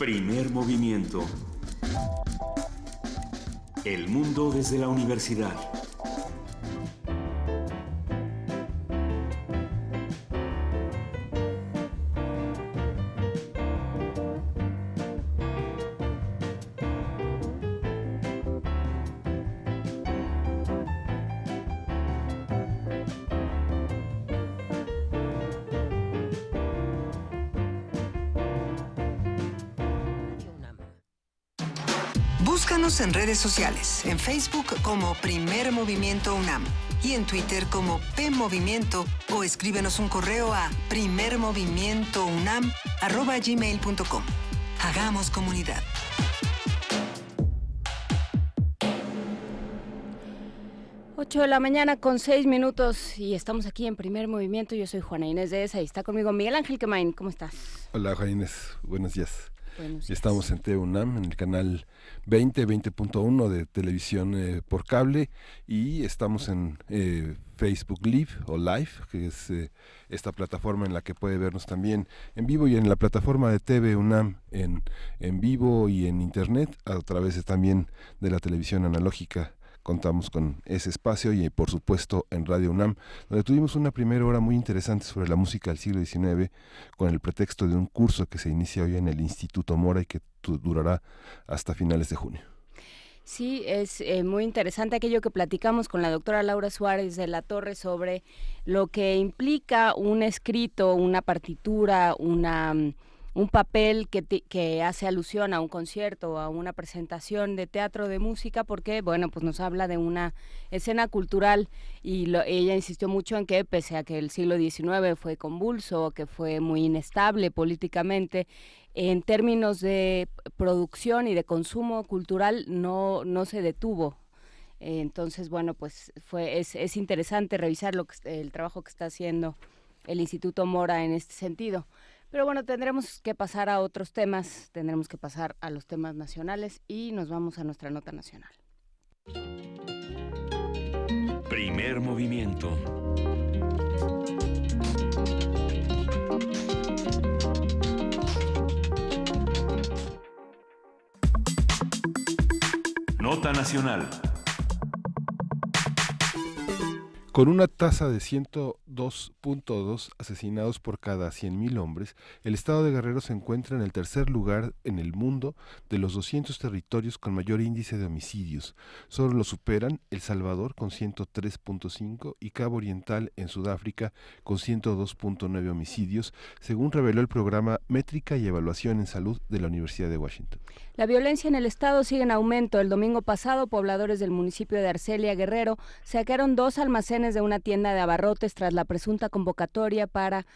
Primer movimiento. El mundo desde la universidad. Búscanos en redes sociales, en Facebook como Primer Movimiento UNAM y en Twitter como PMovimiento, o escríbenos un correo a primermovimientounam@gmail.com. Hagamos comunidad. Ocho de la mañana con 6 minutos y estamos aquí en Primer Movimiento. Yo soy Juana Inés de ESA y está conmigo Miguel Ángel Quemain. ¿Cómo estás? Hola, Juana Inés. Buenos días. Buenos días. Estamos en TV UNAM, en el canal 20.1 de televisión por cable, y estamos en Facebook Live o Live, que es esta plataforma en la que puede vernos también en vivo, y en la plataforma de TV UNAM en vivo y en internet, a través también de la televisión analógica. Contamos con ese espacio, y por supuesto en Radio UNAM, donde tuvimos una primera hora muy interesante sobre la música del siglo XIX, con el pretexto de un curso que se inicia hoy en el Instituto Mora y que durará hasta finales de junio. Sí, es muy interesante aquello que platicamos con la doctora Laura Suárez de la Torre sobre lo que implica un escrito, una partitura, un papel que hace alusión a un concierto, a una presentación de teatro, de música, porque, bueno, pues nos habla de una escena cultural, y ella insistió mucho en que, pese a que el siglo XIX fue convulso, que fue muy inestable políticamente, en términos de producción y de consumo cultural no se detuvo. Entonces, bueno, pues es interesante revisar el trabajo que está haciendo el Instituto Mora en este sentido. Pero bueno, tendremos que pasar a otros temas, tendremos que pasar a los temas nacionales y nos vamos a nuestra nota nacional. Primer movimiento. Nota nacional. Con una tasa de 102.2 asesinados por cada 100.000 hombres, el estado de Guerrero se encuentra en el tercer lugar en el mundo de los 200 territorios con mayor índice de homicidios. Solo lo superan El Salvador con 103.5 y Cabo Oriental en Sudáfrica con 102.9 homicidios, según reveló el programa Métrica y Evaluación en Salud de la Universidad de Washington. La violencia en el estado sigue en aumento. El domingo pasado, pobladores del municipio de Arcelia, Guerrero, saquearon 2 almacenes de una tienda de abarrotes tras la presunta convocatoria para,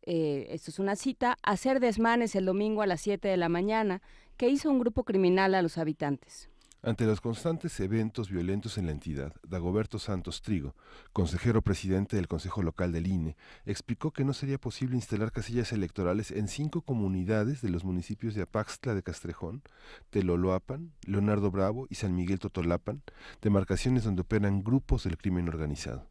esto es una cita, hacer desmanes el domingo a las 7 de la mañana, que hizo un grupo criminal a los habitantes. Ante los constantes eventos violentos en la entidad, Dagoberto Santos Trigo, consejero presidente del Consejo Local del INE, explicó que no sería posible instalar casillas electorales en 5 comunidades de los municipios de Apaxtla de Castrejón, Teloloapan, Leonardo Bravo y San Miguel Totolapan, demarcaciones donde operan grupos del crimen organizado.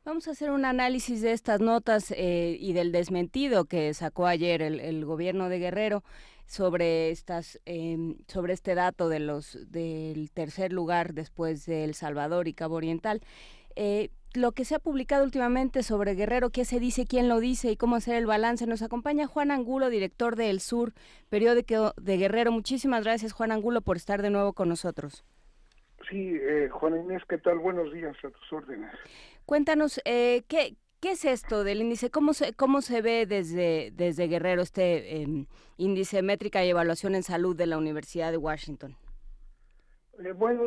Vamos a hacer un análisis de estas notas y del desmentido que sacó ayer el gobierno de Guerrero sobre sobre este dato del tercer lugar después de El Salvador y Cabo Oriental. Lo que se ha publicado últimamente sobre Guerrero, qué se dice, quién lo dice y cómo hacer el balance. Nos acompaña Juan Angulo, director de El Sur, periódico de Guerrero. Muchísimas gracias, Juan Angulo, por estar de nuevo con nosotros. Sí, Juana Inés, ¿qué tal? Buenos días, a tus órdenes. Cuéntanos, ¿qué es esto del índice? ¿Cómo se ve desde Guerrero este índice métrica y evaluación en salud de la Universidad de Washington? Bueno,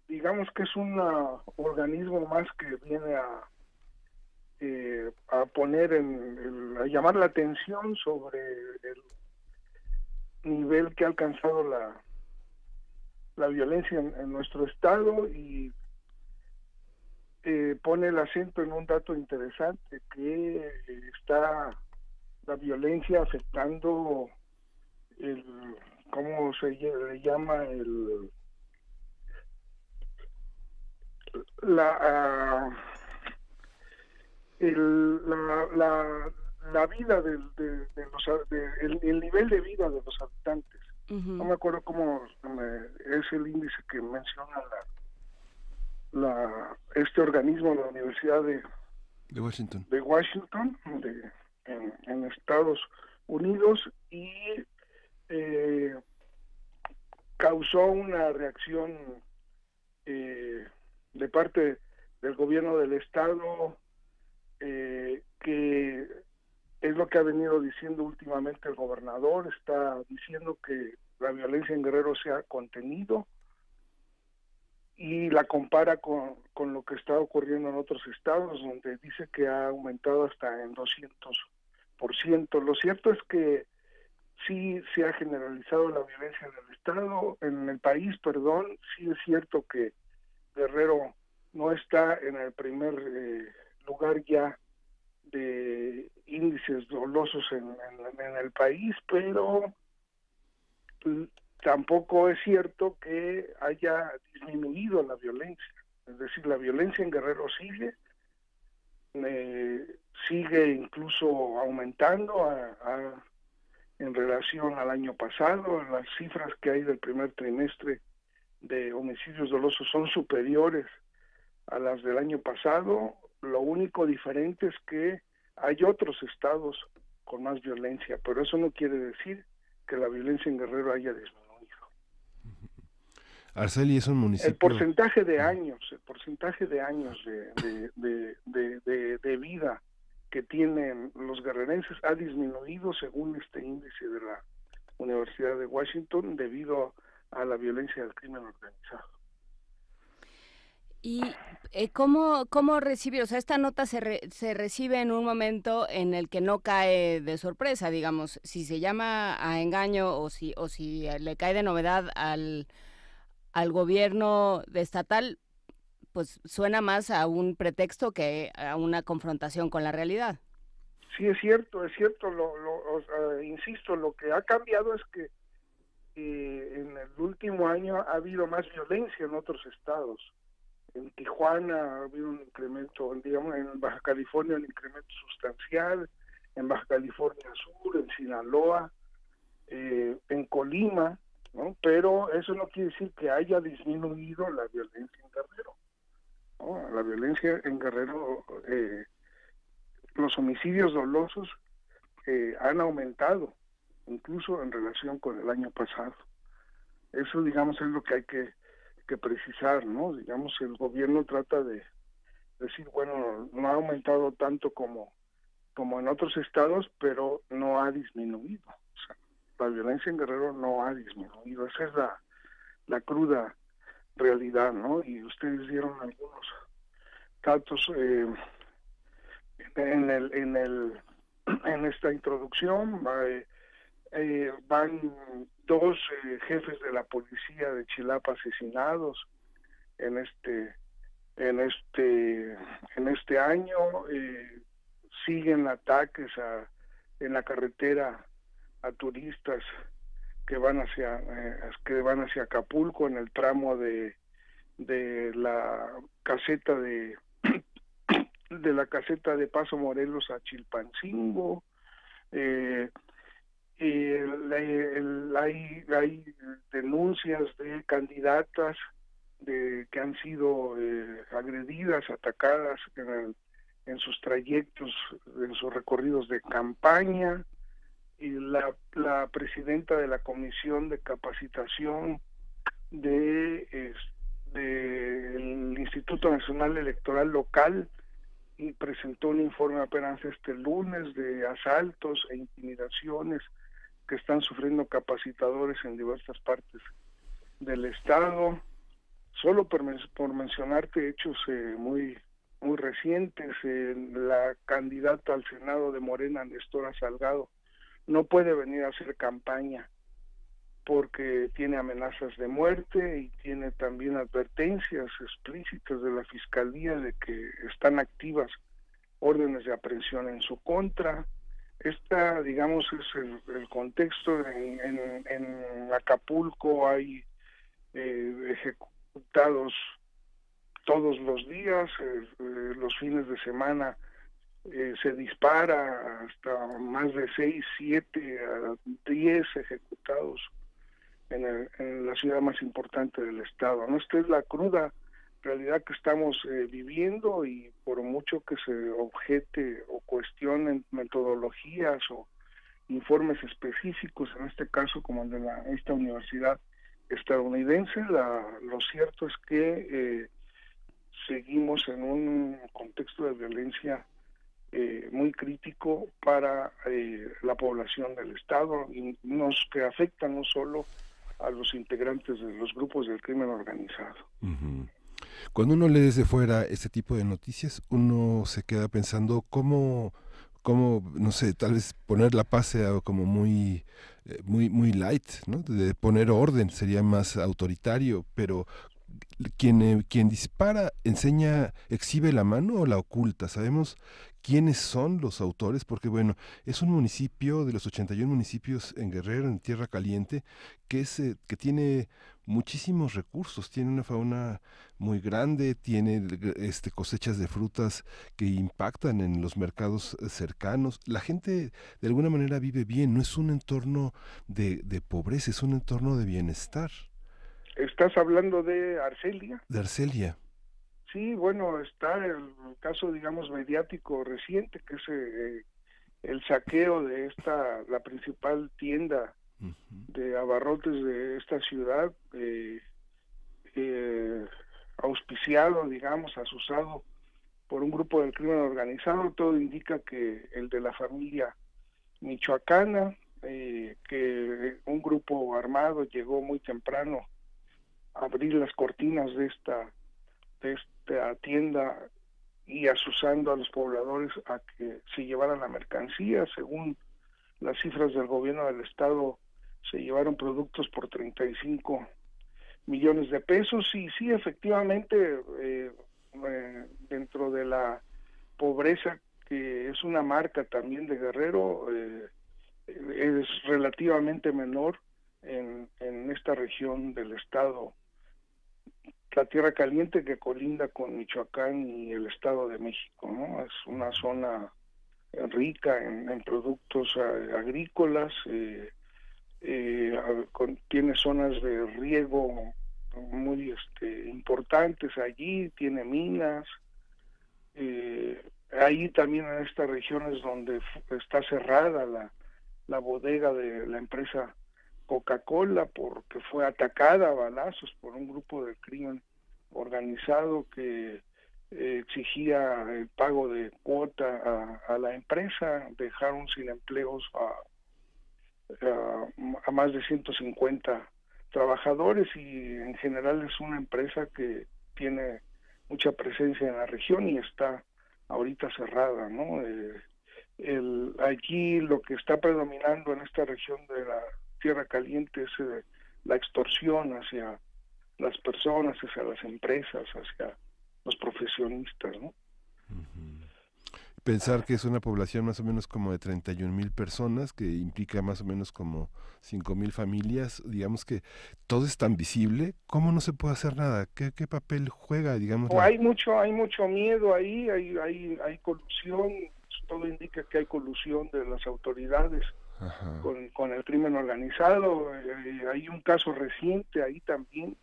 digamos que es un organismo más que viene a poner a llamar la atención sobre el nivel que ha alcanzado la violencia en nuestro estado, y pone el acento en un dato interesante, que está la violencia afectando ¿cómo se le llama? la vida el nivel de vida de los habitantes. No me acuerdo cómo es el índice que menciona este organismo, la Universidad de Washington, en Estados Unidos, y causó una reacción de parte del gobierno del estado, que es lo que ha venido diciendo últimamente el gobernador. Está diciendo que la violencia en Guerrero se ha contenido y la compara con lo que está ocurriendo en otros estados, donde dice que ha aumentado hasta en 200%. Lo cierto es que sí se ha generalizado la violencia en el país, sí es cierto que Guerrero no está en el primer lugar ya de índices dolosos en el país, pero tampoco es cierto que haya disminuido la violencia. Es decir, la violencia en Guerrero sigue incluso aumentando en relación al año pasado. Las cifras que hay del primer trimestre de homicidios dolosos son superiores a las del año pasado. Lo único diferente es que hay otros estados con más violencia, pero eso no quiere decir que la violencia en Guerrero haya disminuido. Arceli, es un municipio. El porcentaje de años de vida que tienen los guerrerenses ha disminuido según este índice de la Universidad de Washington debido a la violencia del crimen organizado. ¿Y cómo recibir? O sea, esta nota se recibe en un momento en el que no cae de sorpresa, digamos, si se llama a engaño o si le cae de novedad al gobierno estatal, pues suena más a un pretexto que a una confrontación con la realidad. Sí, es cierto. Insisto, lo que ha cambiado es que en el último año ha habido más violencia en otros estados. En Tijuana ha habido un incremento, digamos, en Baja California un incremento sustancial, en Baja California Sur, en Sinaloa, en Colima, ¿no? Pero eso no quiere decir que haya disminuido la violencia en Guerrero, ¿no? La violencia en Guerrero, los homicidios dolosos han aumentado, incluso en relación con el año pasado. Eso, digamos, es lo que hay que precisar, ¿no? Digamos, el gobierno trata de decir, bueno, no ha aumentado tanto como en otros estados, pero no ha disminuido. O sea, la violencia en Guerrero no ha disminuido. Esa es la cruda realidad, ¿no? Y ustedes dieron algunos datos en esta introducción. Van 2 jefes de la policía de Chilapa asesinados en este año. Siguen ataques en la carretera a turistas que van hacia Acapulco, en el tramo de la caseta de Paso Morelos a Chilpancingo. Hay denuncias de candidatas que han sido agredidas, atacadas en sus trayectos, en sus recorridos de campaña. Y la presidenta de la Comisión de Capacitación del Instituto Nacional Electoral Local y presentó un informe apenas este lunes de asaltos e intimidaciones que están sufriendo capacitadores en diversas partes del estado. Solo por mencionarte hechos muy recientes, la candidata al Senado de Morena, Nestora Salgado, no puede venir a hacer campaña porque tiene amenazas de muerte y tiene también advertencias explícitas de la Fiscalía de que están activas órdenes de aprehensión en su contra. Esta, digamos, es el contexto. En Acapulco hay ejecutados todos los días, los fines de semana se dispara hasta más de 6, 7, a 10 ejecutados en la ciudad más importante del estado, ¿no? Esta es la cruda realidad que estamos viviendo, y por mucho que se objete o cuestionen metodologías o informes específicos, en este caso como el de esta universidad estadounidense, lo cierto es que seguimos en un contexto de violencia muy crítico para la población del estado, y que afecta no solo a los integrantes de los grupos del crimen organizado. Uh-huh. Cuando uno lee desde fuera este tipo de noticias, uno se queda pensando cómo, no sé, tal vez poner la paz sea como muy light, ¿no? De poner orden sería más autoritario, pero quien dispara exhibe la mano o la oculta. Sabemos quiénes son los autores, porque bueno, es un municipio de los 81 municipios en Guerrero, en Tierra Caliente, que tiene muchísimos recursos, tiene una fauna muy grande, tiene cosechas de frutas que impactan en los mercados cercanos. La gente de alguna manera vive bien, no es un entorno de pobreza, es un entorno de bienestar. ¿Estás hablando de Arcelia? De Arcelia. Sí, bueno, está el caso, digamos, mediático reciente, que es el saqueo de la principal tienda de abarrotes de esta ciudad, auspiciado, digamos, asusado por un grupo del crimen organizado. Todo indica que el de la familia michoacana, que un grupo armado llegó muy temprano a abrir las cortinas de esta tienda y asusando a los pobladores a que se llevaran la mercancía. Según las cifras del gobierno del estado, se llevaron productos por 35 millones de pesos, y sí, efectivamente, dentro de la pobreza, que es una marca también de Guerrero, es relativamente menor en esta región del estado, la Tierra Caliente, que colinda con Michoacán y el Estado de México, ¿no? Es una zona rica en productos agrícolas, tiene zonas de riego muy importantes allí, tiene minas. Ahí también en esta región es donde está cerrada la bodega de la empresa Coca-Cola, porque fue atacada a balazos por un grupo de crimen organizado que exigía el pago de cuota a la empresa. Dejaron sin empleos a más de 150 trabajadores, y en general es una empresa que tiene mucha presencia en la región y está ahorita cerrada, ¿no? Allí lo que está predominando en esta región de la Tierra Caliente es la extorsión hacia las personas, hacia las empresas, hacia los profesionistas, ¿no? Uh-huh. Pensar que es una población más o menos como de 31,000 personas, que implica más o menos como 5,000 familias, digamos que todo es tan visible, ¿cómo no se puede hacer nada? ¿Qué papel juega, digamos? Hay mucho miedo ahí, hay colusión, todo indica que hay colusión de las autoridades con el crimen organizado. Hay un caso reciente ahí también.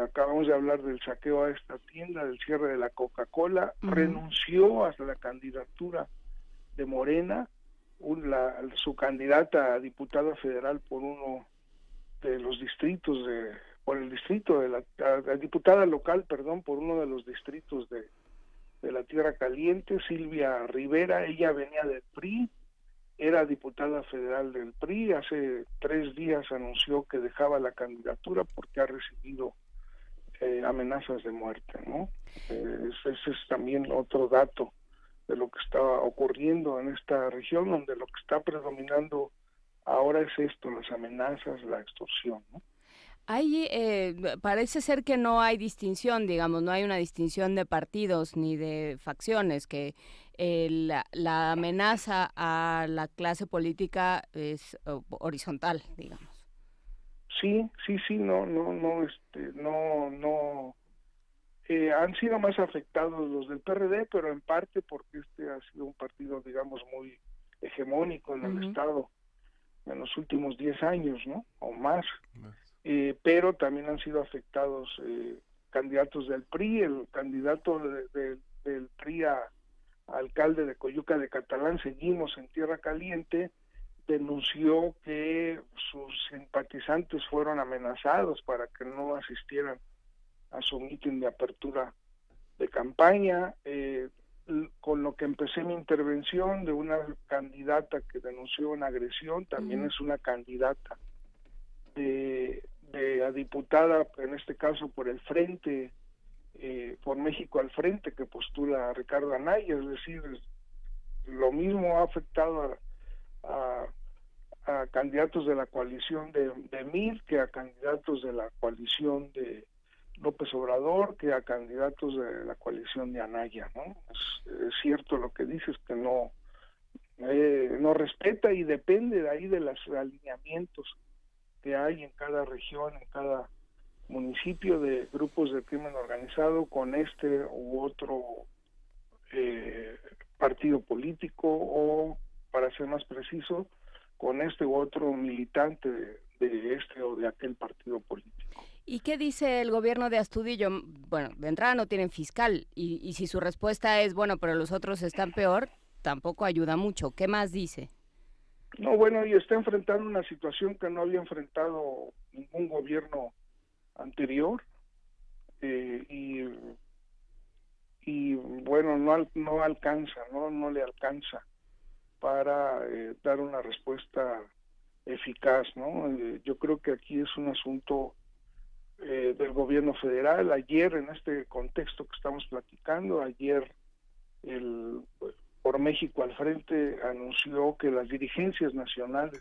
Acabamos de hablar del saqueo a esta tienda, del cierre de la Coca-Cola. Renunció hasta la candidatura de Morena, su candidata a diputada federal por uno de los distritos diputada local, perdón, por uno de los distritos de la Tierra Caliente, Silvia Rivera. Ella venía del PRI, era diputada federal del PRI. Hace 3 días anunció que dejaba la candidatura porque ha recibido amenazas de muerte, ¿no? Ese es también otro dato de lo que está ocurriendo en esta región, donde lo que está predominando ahora es esto, las amenazas, la extorsión, ¿no? Parece ser que no hay distinción, digamos, no hay una distinción de partidos ni de facciones, que la amenaza a la clase política es horizontal, digamos. Sí, no Han sido más afectados los del PRD, pero en parte porque este ha sido un partido, digamos, muy hegemónico en el Estado en los últimos 10 años, ¿no? O más. Pero también han sido afectados candidatos del PRI. El candidato del PRI a alcalde de Coyuca de Catalán, Seguimos en Tierra Caliente, denunció que sus simpatizantes fueron amenazados para que no asistieran a su mitin de apertura de campaña, con lo que empecé mi intervención de una candidata que denunció una agresión, también es una candidata a diputada, en este caso por el Frente, por México al Frente, que postula a Ricardo Anaya. Es decir, lo mismo ha afectado a candidatos de la coalición de MIR que a candidatos de la coalición de López Obrador, que a candidatos de la coalición de Anaya, ¿no? Es cierto lo que dices, que no respeta, y depende de ahí de los alineamientos que hay en cada región, en cada municipio, de grupos de crimen organizado con este u otro partido político, o, para ser más preciso, con este u otro militante de este o de aquel partido político. ¿Y qué dice el gobierno de Astudillo? Bueno, de entrada no tienen fiscal, y si su respuesta es, bueno, pero los otros están peor, tampoco ayuda mucho. ¿Qué más dice? No, bueno, y está enfrentando una situación que no había enfrentado ningún gobierno anterior, y bueno, no alcanza, no le alcanza para dar una respuesta eficaz, ¿no? Yo creo que aquí es un asunto del gobierno federal. Ayer, en este contexto que estamos platicando, ayer por México al Frente anunció que las dirigencias nacionales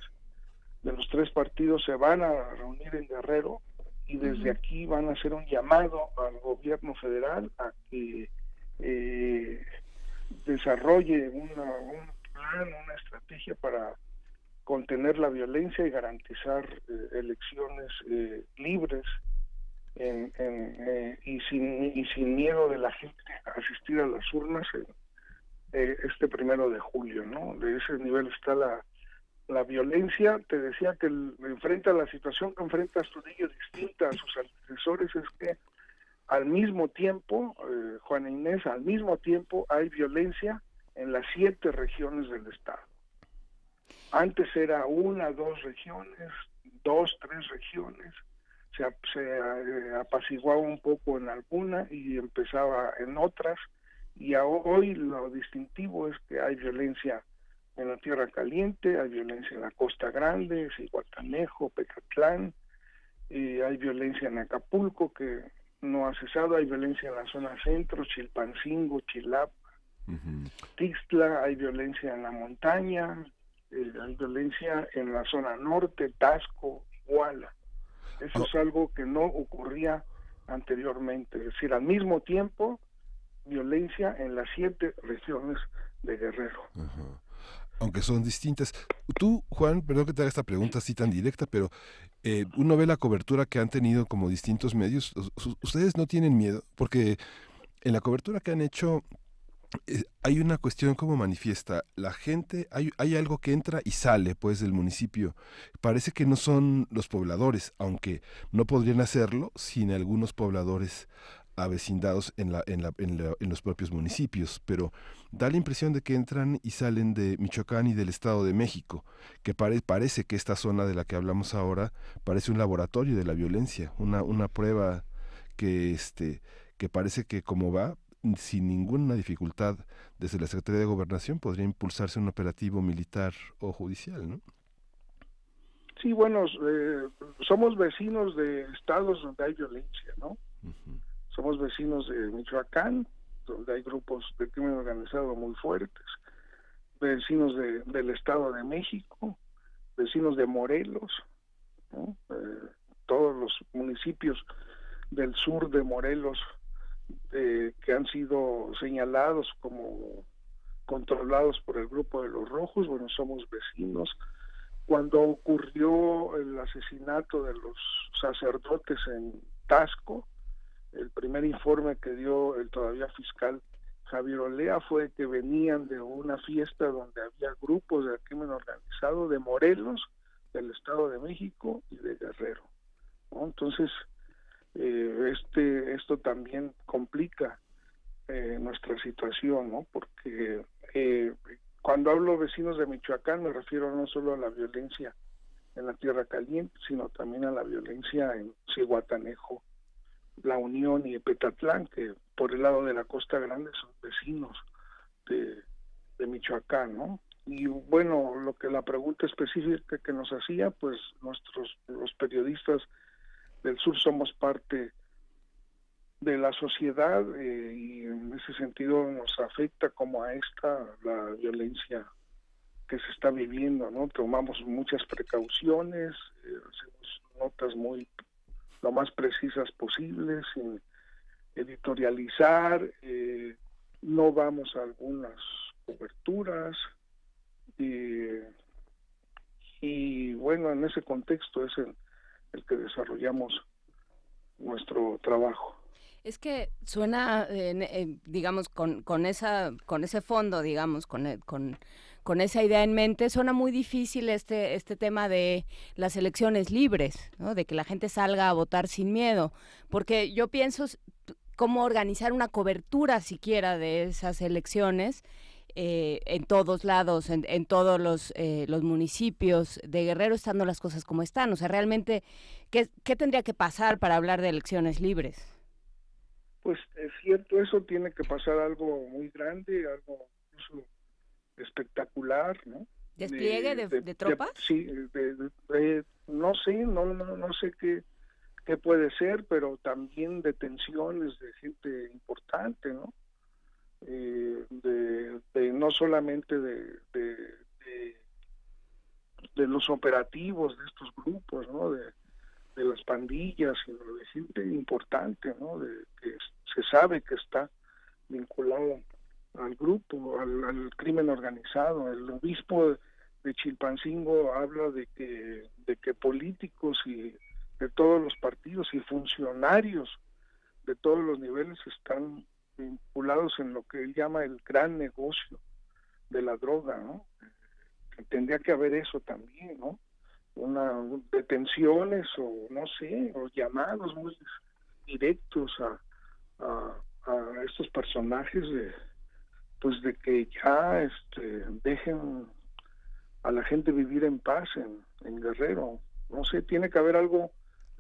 de los 3 partidos se van a reunir en Guerrero, y desde aquí van a hacer un llamado al gobierno federal a que desarrolle un plan, una estrategia para contener la violencia y garantizar elecciones libres y sin miedo de la gente a asistir a las urnas este 1 de julio, ¿no? De ese nivel está la violencia. Te decía que enfrenta la situación que enfrenta Astudillo distinta a sus antecesores, es que al mismo tiempo, Juana Inés, al mismo tiempo hay violencia en las 7 regiones del estado. Antes era 1, 2 regiones, 2, 3 regiones, se apaciguaba un poco en alguna y empezaba en otras, y hoy lo distintivo es que hay violencia en la Tierra Caliente, hay violencia en la Costa Grande, Zihuatanejo, Pecatlán, hay violencia en Acapulco que no ha cesado, hay violencia en la zona centro, Chilpancingo, Chilapa, Tixtla, hay violencia en la montaña, hay violencia en la zona norte, Tasco, Iguala. Eso es algo que no ocurría anteriormente, es decir, al mismo tiempo violencia en las 7 regiones de Guerrero. Aunque son distintas. Tú, Juan, perdón que te haga esta pregunta así tan directa, pero uno ve la cobertura que han tenido como distintos medios. ¿Ustedes no tienen miedo? Porque en la cobertura que han hecho hay una cuestión como manifiesta. La gente, hay algo que entra y sale pues del municipio. Parece que no son los pobladores, aunque no podrían hacerlo sin algunos pobladores avecindados en los propios municipios, pero da la impresión de que entran y salen de Michoacán y del Estado de México, que parece que esta zona de la que hablamos ahora parece un laboratorio de la violencia, una prueba que parece que como va, sin ninguna dificultad desde la Secretaría de Gobernación podría impulsarse un operativo militar o judicial, ¿no? Sí, bueno, somos vecinos de estados donde hay violencia, ¿no? Somos vecinos de Michoacán, donde hay grupos de crimen organizado muy fuertes, vecinos del Estado de México, vecinos de Morelos, ¿no? Todos los municipios del sur de Morelos que han sido señalados como controlados por el grupo de los Rojos, bueno, somos vecinos. Cuando ocurrió el asesinato de los sacerdotes en Tasco, El primer informe que dio el todavía fiscal Javier Olea fue que venían de una fiesta donde había grupos de crimen organizado de Morelos, del Estado de México y de Guerrero, ¿no? Entonces, esto también complica nuestra situación, ¿no? Porque cuando hablo vecinos de Michoacán me refiero no solo a la violencia en la Tierra Caliente, sino también a la violencia en Zihuatanejo, La Unión y Petatlán, que por el lado de la Costa Grande son vecinos de Michoacán, ¿no? Y bueno, lo que la pregunta específica que nos hacía, pues los periodistas del sur somos parte de la sociedad, y en ese sentido nos afecta como a la violencia que se está viviendo, ¿no? Tomamos muchas precauciones, hacemos notas lo más precisas posibles, sin editorializar, no vamos a algunas coberturas, y bueno, en ese contexto es el que desarrollamos nuestro trabajo. Es que suena, digamos, con ese fondo, digamos, con esa idea en mente, suena muy difícil este tema de las elecciones libres, ¿no? De que la gente salga a votar sin miedo, porque yo pienso cómo organizar una cobertura siquiera de esas elecciones en todos lados, en todos los municipios de Guerrero, estando las cosas como están. O sea, realmente, ¿qué tendría que pasar para hablar de elecciones libres? Pues es cierto, eso tiene que pasar algo muy grande, algo incluso espectacular, ¿no? ¿Despliegue de tropas? Sí, no sé, no sé qué puede ser, pero también detenciones de gente importante, ¿no? No solamente de los operativos de estos grupos, ¿no? De las pandillas, sino de gente importante, ¿no? Que se sabe que está vinculada al grupo, al crimen organizado. El obispo de Chilpancingo habla de que políticos y de todos los partidos y funcionarios de todos los niveles están vinculados en lo que él llama el gran negocio de la droga, ¿no? Tendría que haber eso también, ¿no? Detenciones o no sé, o llamados muy directos a estos personajes de que ya dejen a la gente vivir en paz en Guerrero. No sé, tiene que haber algo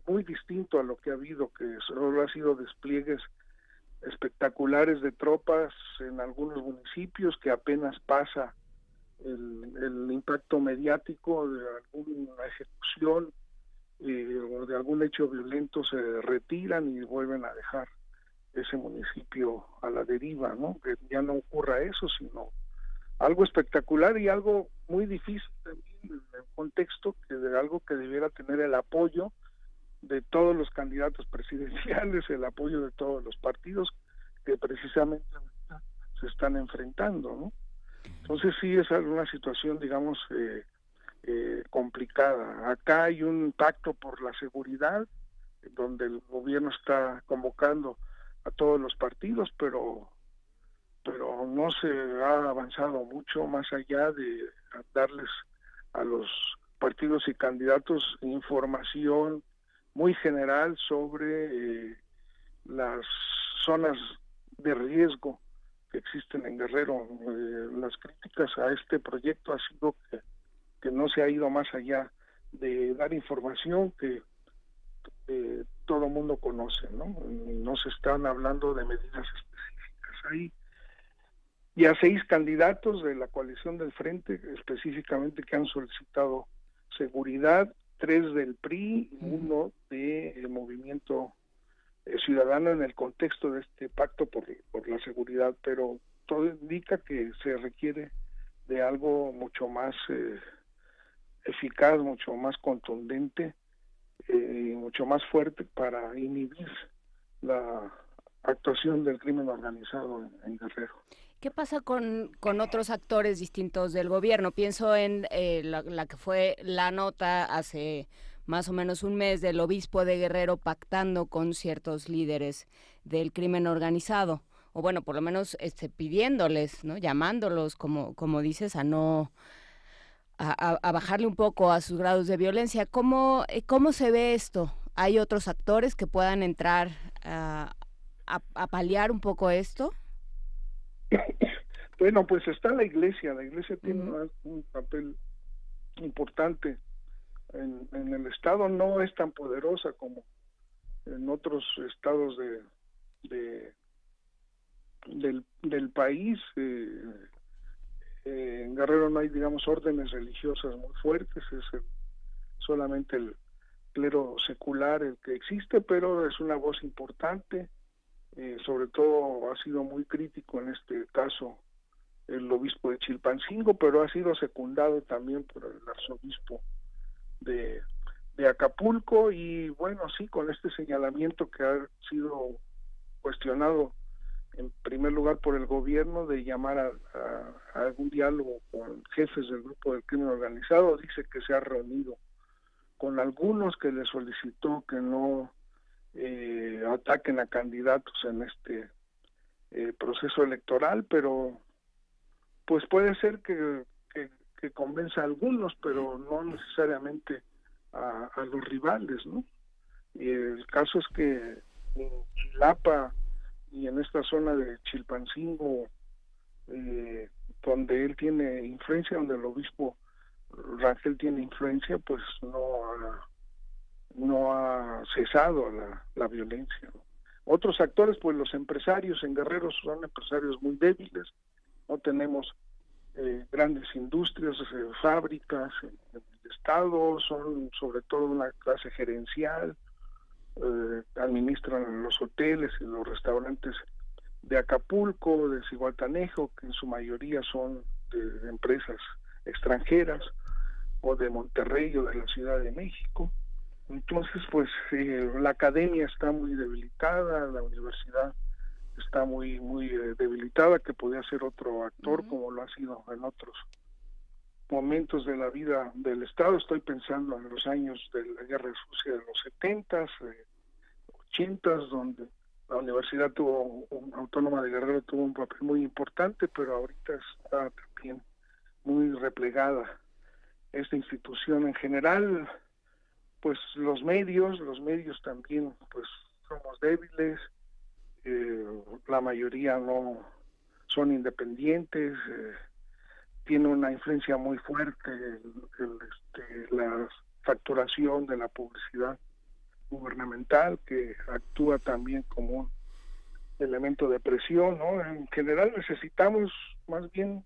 muy distinto a lo que ha habido, que solo ha sido despliegues espectaculares de tropas en algunos municipios, que apenas pasa el impacto mediático de alguna ejecución o de algún hecho violento, se retiran y vuelven a dejar ese municipio a la deriva, ¿no? Que ya no ocurra eso, sino algo espectacular y algo muy difícil también en el contexto de algo que debiera tener el apoyo de todos los candidatos presidenciales, el apoyo de todos los partidos que precisamente se están enfrentando, ¿no? Entonces sí es una situación, digamos, complicada. Acá hay un pacto por la seguridad, donde el gobierno está convocando a todos los partidos, pero no se ha avanzado mucho más allá de darles a los partidos y candidatos información muy general sobre las zonas de riesgo que existen en Guerrero. Las críticas a este proyecto ha sido que no se ha ido más allá de dar información que todo mundo conoce, ¿no? No se están hablando de medidas específicas. Hay ya 6 candidatos de la coalición del Frente específicamente que han solicitado seguridad, 3 del PRI y 1 del Movimiento Ciudadano en el contexto de este pacto por la seguridad, pero todo indica que se requiere de algo mucho más eficaz, mucho más contundente y mucho más fuerte para inhibir la actuación del crimen organizado en Guerrero. ¿Qué pasa con otros actores distintos del gobierno? Pienso en la que fue la nota hace más o menos un mes del obispo de Guerrero pactando con ciertos líderes del crimen organizado, o bueno, por lo menos pidiéndoles, ¿no? Llamándolos, como dices, a no a bajarle un poco a sus grados de violencia. ¿Cómo se ve esto? ¿Hay otros actores que puedan entrar a paliar un poco esto? Bueno, pues está la iglesia tiene un papel importante en el estado. No es tan poderosa como en otros estados del país. En Guerrero no hay, digamos, órdenes religiosas muy fuertes, es solamente el clero secular el que existe, pero es una voz importante. Sobre todo ha sido muy crítico en este caso el obispo de Chilpancingo, pero ha sido secundado también por el arzobispo de Acapulco. Y bueno, sí, con este señalamiento que ha sido cuestionado en primer lugar por el gobierno de llamar a algún diálogo con jefes del grupo del crimen organizado, dice que se ha reunido con algunos, que le solicitó que no ataquen a candidatos en este proceso electoral, pero pues puede ser que convenza a algunos, pero no necesariamente a los rivales, ¿no? Y el caso es que en Chilapa y en esta zona de Chilpancingo, donde él tiene influencia, donde el obispo Rangel tiene influencia, pues no ha cesado la violencia, ¿no? Otros actores, pues los empresarios en Guerrero son empresarios muy débiles, no tenemos grandes industrias, fábricas en el estado, son sobre todo una clase gerencial, administran los hoteles y los restaurantes de Acapulco, de Zihuatanejo, que en su mayoría son de empresas extranjeras, o de Monterrey o de la Ciudad de México. Entonces, pues la academia está muy debilitada, la universidad está muy debilitada, que podía ser otro actor, como lo ha sido en otros momentos de la vida del Estado. Estoy pensando en los años de la Guerra Sucia de los 70s, 80s, donde la Universidad Autónoma de Guerrero tuvo un papel muy importante, pero ahorita está también muy replegada esta institución en general. Pues los medios también pues somos débiles, la mayoría no son independientes, tiene una influencia muy fuerte la facturación de la publicidad gubernamental, que actúa también como un elemento de presión, ¿no? En general necesitamos más bien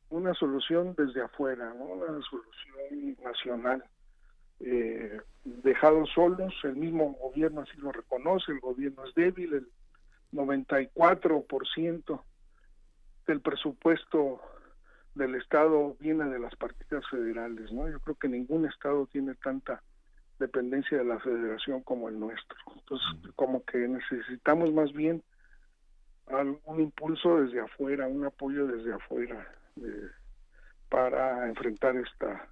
una solución desde afuera, ¿no? Una solución nacional. Dejados solos, el mismo gobierno así lo reconoce, el gobierno es débil, el 94% del presupuesto del Estado viene de las partidas federales, ¿no? Yo creo que ningún Estado tiene tanta dependencia de la Federación como el nuestro. Entonces, como que necesitamos más bien un impulso desde afuera, un apoyo desde afuera para enfrentar esta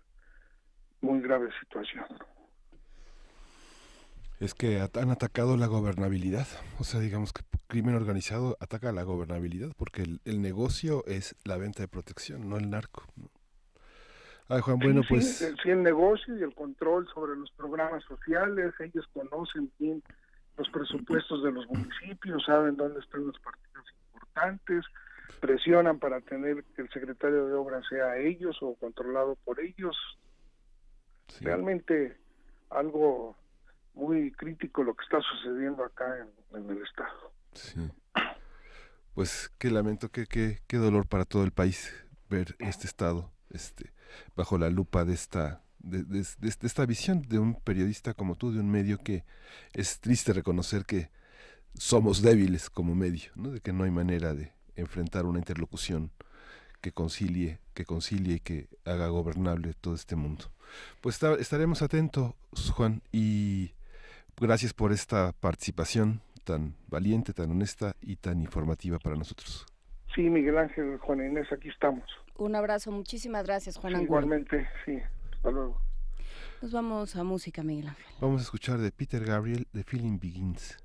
muy grave situación. Es que han atacado la gobernabilidad, o sea, digamos que crimen organizado ataca la gobernabilidad porque el negocio es la venta de protección, no el narco, ¿no? Ay, Juan, bueno, pues... Sí, el negocio y el control sobre los programas sociales, ellos conocen bien los presupuestos de los municipios, saben dónde están las partidas importantes, presionan para tener que el secretario de Obras sea ellos o controlado por ellos. Sí. Realmente algo muy crítico lo que está sucediendo acá en el Estado. Sí. Pues qué lamento, qué dolor para todo el país ver este Estado bajo la lupa de esta visión de un periodista como tú, de un medio que es triste reconocer que somos débiles como medio, ¿no? De que no hay manera de enfrentar una interlocución que concilie y que haga gobernable todo este mundo. Pues estaremos atentos, Juan, y gracias por esta participación tan valiente, tan honesta y tan informativa para nosotros. Sí, Miguel Ángel, Juan Inés, aquí estamos. Un abrazo, muchísimas gracias, Juan Angulo. Igualmente, sí, hasta luego. Nos vamos a música, Miguel Ángel. Vamos a escuchar de Peter Gabriel, The Feeling Begins.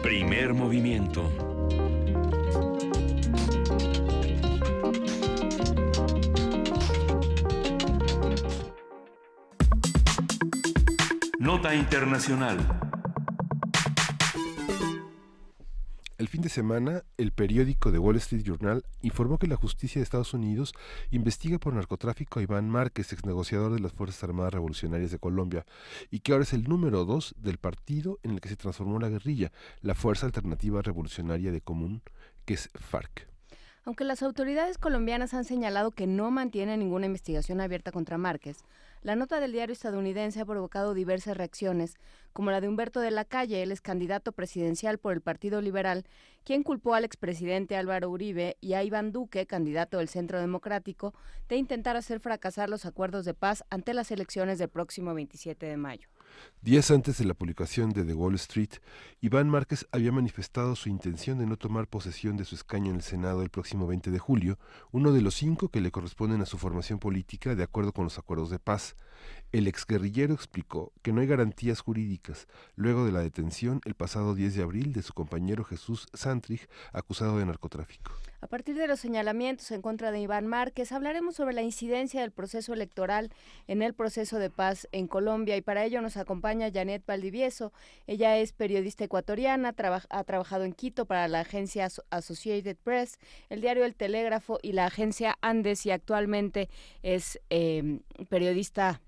Primer movimiento. Nota internacional. El fin de semana, el periódico The Wall Street Journal informó que la justicia de Estados Unidos investiga por narcotráfico a Iván Márquez, exnegociador de las Fuerzas Armadas Revolucionarias de Colombia, y que ahora es el número 2 del partido en el que se transformó la guerrilla, la Fuerza Alternativa Revolucionaria de Común, que es FARC. Aunque las autoridades colombianas han señalado que no mantienen ninguna investigación abierta contra Márquez, la nota del diario estadounidense ha provocado diversas reacciones, como la de Humberto de la Calle, el ex candidato presidencial por el Partido Liberal, quien culpó al expresidente Álvaro Uribe y a Iván Duque, candidato del Centro Democrático, de intentar hacer fracasar los acuerdos de paz ante las elecciones del próximo 27 de mayo. Días antes de la publicación de The Wall Street, Iván Márquez había manifestado su intención de no tomar posesión de su escaño en el Senado el próximo 20 de julio, uno de los 5 que le corresponden a su formación política de acuerdo con los acuerdos de paz. El exguerrillero explicó que no hay garantías jurídicas luego de la detención el pasado 10 de abril de su compañero Jesús Santrich, acusado de narcotráfico. A partir de los señalamientos en contra de Iván Márquez, hablaremos sobre la incidencia del proceso electoral en el proceso de paz en Colombia, y para ello nos acompaña Janet Valdivieso. Ella es periodista ecuatoriana, ha trabajado en Quito para la agencia Associated Press, el diario El Telégrafo y la agencia Andes, y actualmente es periodista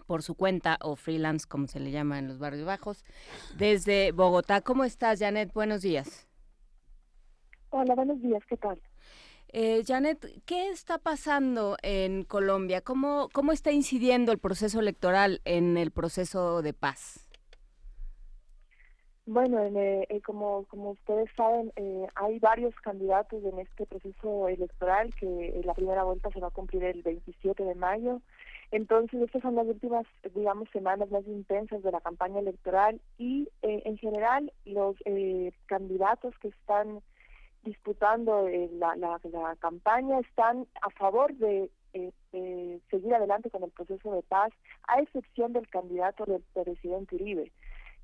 por su cuenta, o freelance, como se le llama en los barrios bajos, desde Bogotá. ¿Cómo estás, Janet? Buenos días. Hola, buenos días, ¿qué tal? Janet, ¿qué está pasando en Colombia? ¿Cómo está incidiendo el proceso electoral en el proceso de paz? Bueno, como ustedes saben, hay varios candidatos en este proceso electoral que la primera vuelta se va a cumplir el 27 de mayo. Entonces, estas son las últimas, digamos, semanas más intensas de la campaña electoral y, en general, los candidatos que están disputando la campaña están a favor de seguir adelante con el proceso de paz, a excepción del candidato del presidente Uribe,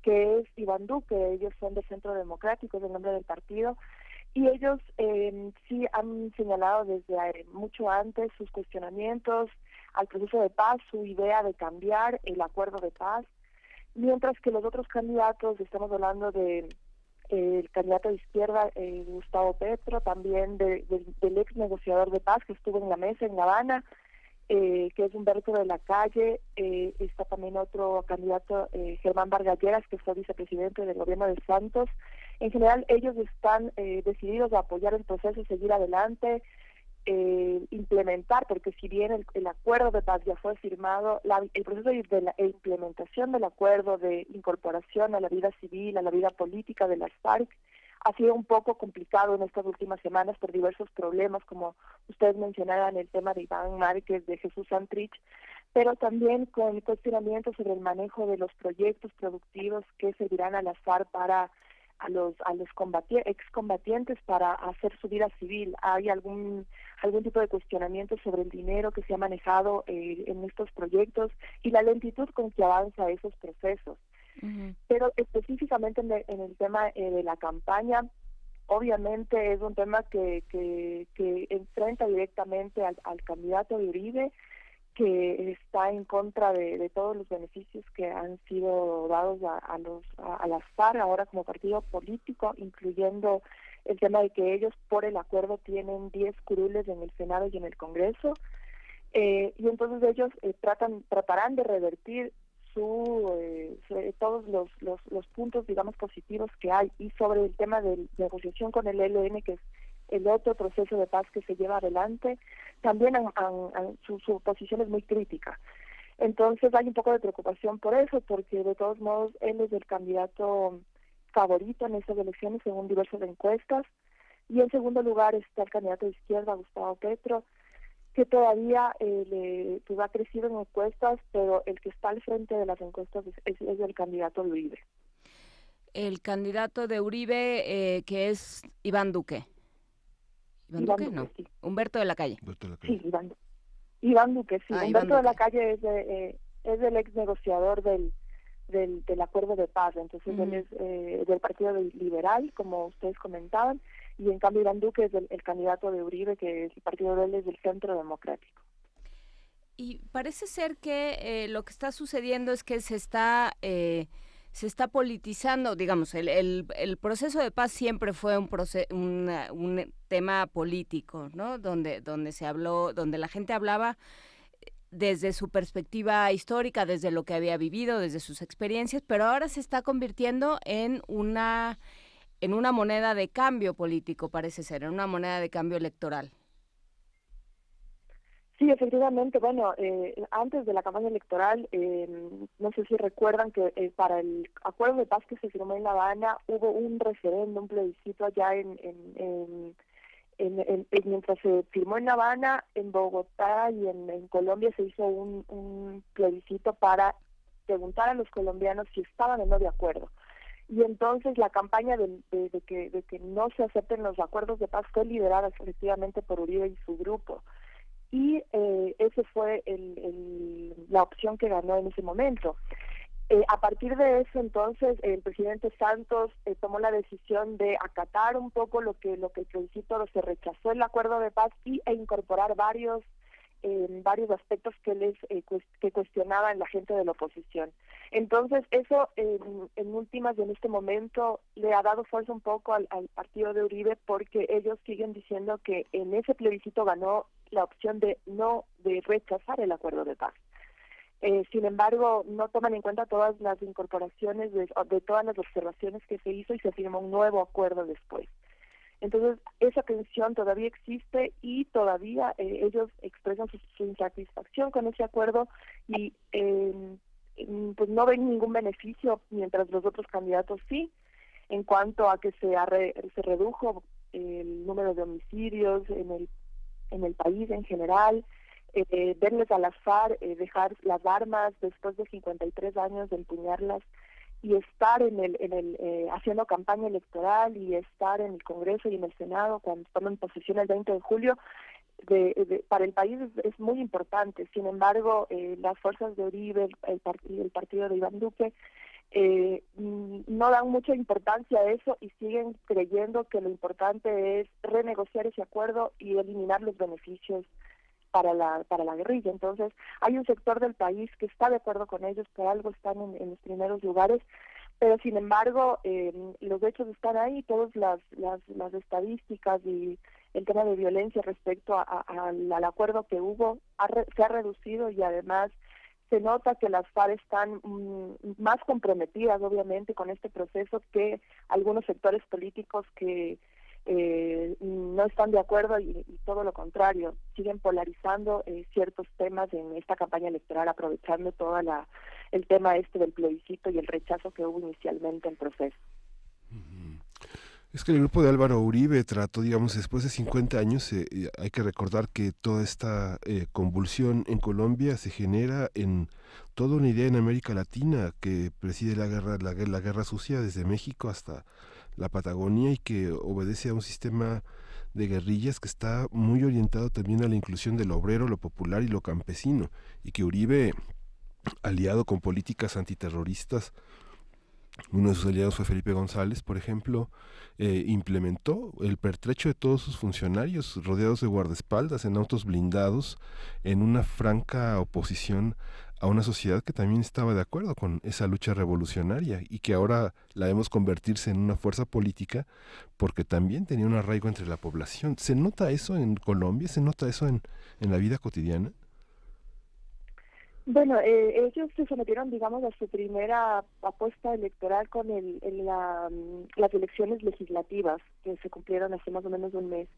que es Iván Duque. Ellos son del Centro Democrático, es el nombre del partido, y ellos sí han señalado desde mucho antes sus cuestionamientos al proceso de paz, su idea de cambiar el acuerdo de paz, mientras que los otros candidatos, estamos hablando de el candidato de izquierda, Gustavo Petro, también del ex negociador de paz que estuvo en la mesa en La Habana, que es Humberto de la Calle. Está también otro candidato, Germán Vargas Lleras, que fue vicepresidente del gobierno de Santos. En general, ellos están decididos a apoyar el proceso, seguir adelante, implementar, porque si bien el acuerdo de paz ya fue firmado, el proceso de la implementación del acuerdo de incorporación a la vida civil, a la vida política de las FARC, ha sido un poco complicado en estas últimas semanas por diversos problemas, como ustedes mencionaban, el tema de Iván Márquez, de Jesús Santrich, pero también con cuestionamientos sobre el manejo de los proyectos productivos que servirán a las FARC para a los excombatientes para hacer su vida civil. Hay algún tipo de cuestionamiento sobre el dinero que se ha manejado en estos proyectos y la lentitud con que avanza esos procesos. Uh-huh. Pero específicamente en el tema de la campaña, obviamente es un tema que enfrenta directamente al candidato de Uribe, que está en contra de todos los beneficios que han sido dados a las FARC ahora como partido político, incluyendo el tema de que ellos por el acuerdo tienen 10 curules en el Senado y en el Congreso, y entonces ellos tratarán de revertir todos los puntos, digamos, positivos que hay. Y sobre el tema de negociación con el ELN, que es el otro proceso de paz que se lleva adelante, también su posición es muy crítica. Entonces hay un poco de preocupación por eso, porque de todos modos él es el candidato favorito en estas elecciones según diversas encuestas, y en segundo lugar está el candidato de izquierda, Gustavo Petro, que todavía ha crecido en encuestas, pero el que está al frente de las encuestas es el candidato de Uribe. El candidato de Uribe, que es Iván Duque. ¿Iván Duque? No. Sí. Humberto de la Calle. Sí, Iván Duque, sí. Humberto de la Calle es el ex negociador del acuerdo de paz, entonces él es del Partido Liberal, como ustedes comentaban, y en cambio Iván Duque es el candidato de Uribe, que es el partido de él es del Centro Democrático. Y parece ser que lo que está sucediendo es que se está politizando, digamos, el proceso de paz siempre fue un tema político, ¿no? Donde se habló, donde la gente hablaba desde su perspectiva histórica, desde lo que había vivido, desde sus experiencias, pero ahora se está convirtiendo en una moneda de cambio político, parece ser, en una moneda de cambio electoral. Sí, efectivamente. Bueno, antes de la campaña electoral, no sé si recuerdan que para el acuerdo de paz que se firmó en La Habana hubo un referéndum, un plebiscito allá mientras se firmó en La Habana, en Bogotá y en Colombia se hizo un plebiscito para preguntar a los colombianos si estaban o no de acuerdo. Y entonces la campaña de que no se acepten los acuerdos de paz fue liderada efectivamente por Uribe y su grupo. Y ese fue la opción que ganó en ese momento. A partir de eso, entonces, el presidente Santos tomó la decisión de acatar un poco lo que el plebiscito se rechazó el acuerdo de paz e incorporar varios aspectos que cuestionaban la gente de la oposición. Entonces, eso en últimas, en este momento, le ha dado fuerza un poco al partido de Uribe, porque ellos siguen diciendo que en ese plebiscito ganó la opción de rechazar el acuerdo de paz. Sin embargo, no toman en cuenta todas las incorporaciones de todas las observaciones que se hizo y se firmó un nuevo acuerdo después. Entonces, esa tensión todavía existe y todavía ellos expresan su insatisfacción con ese acuerdo y pues no ven ningún beneficio, mientras los otros candidatos sí, en cuanto a que se redujo el número de homicidios en el país en general, verles a las FARC dejar las armas después de 53 años de empuñarlas y estar haciendo campaña electoral y estar en el Congreso y en el Senado cuando toman posesión el 20 de julio, para el país es muy importante. Sin embargo, las fuerzas de Uribe, el partido de Iván Duque, no dan mucha importancia a eso y siguen creyendo que lo importante es renegociar ese acuerdo y eliminar los beneficios para la guerrilla. Entonces, hay un sector del país que está de acuerdo con ellos, por algo están en los primeros lugares, pero sin embargo, los hechos están ahí, todas las estadísticas y el tema de violencia respecto al acuerdo que hubo se ha reducido y además se nota que las FARC están más comprometidas, obviamente, con este proceso que algunos sectores políticos que no están de acuerdo y todo lo contrario, siguen polarizando ciertos temas en esta campaña electoral, aprovechando todo el tema del plebiscito y el rechazo que hubo inicialmente en el proceso. Es que el grupo de Álvaro Uribe trató, digamos, después de 50 años, hay que recordar que toda esta convulsión en Colombia se genera en toda una idea en América Latina que preside la guerra sucia desde México hasta la Patagonia y que obedece a un sistema de guerrillas que está muy orientado también a la inclusión del obrero, lo popular y lo campesino, y que Uribe, aliado con políticas antiterroristas, uno de sus aliados fue Felipe González, por ejemplo, implementó el pertrecho de todos sus funcionarios rodeados de guardaespaldas en autos blindados en una franca oposición a una sociedad que también estaba de acuerdo con esa lucha revolucionaria y que ahora la vemos convertirse en una fuerza política porque también tenía un arraigo entre la población. ¿Se nota eso en Colombia? ¿Se nota eso en la vida cotidiana? Bueno, ellos se sometieron, digamos, a su primera apuesta electoral con las elecciones legislativas que se cumplieron hace más o menos un mes.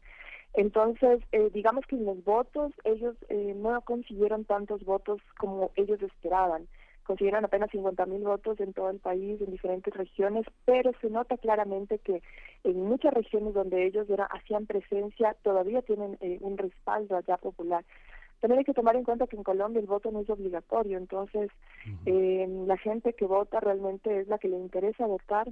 Entonces, digamos que en los votos, ellos no consiguieron tantos votos como ellos esperaban. Consiguieron apenas 50.000 votos en todo el país, en diferentes regiones, pero se nota claramente que en muchas regiones donde ellos hacían presencia, todavía tienen un respaldo allá popular. También hay que tomar en cuenta que en Colombia el voto no es obligatorio, entonces la gente que vota realmente es la que le interesa votar,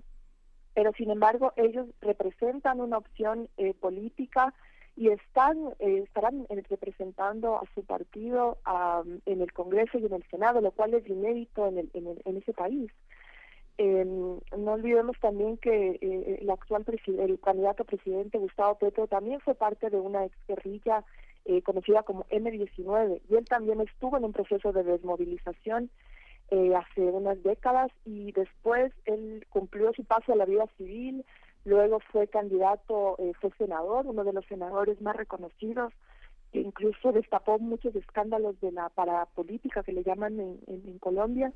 pero sin embargo ellos representan una opción política y estarán representando a su partido en el Congreso y en el Senado, lo cual es inédito en ese país. No olvidemos también que el candidato presidente Gustavo Petro también fue parte de una exguerrilla conocida como M-19, y él también estuvo en un proceso de desmovilización hace unas décadas y después él cumplió su paso a la vida civil, luego fue candidato, fue senador, uno de los senadores más reconocidos, que incluso destapó muchos escándalos de la parapolítica que le llaman en Colombia,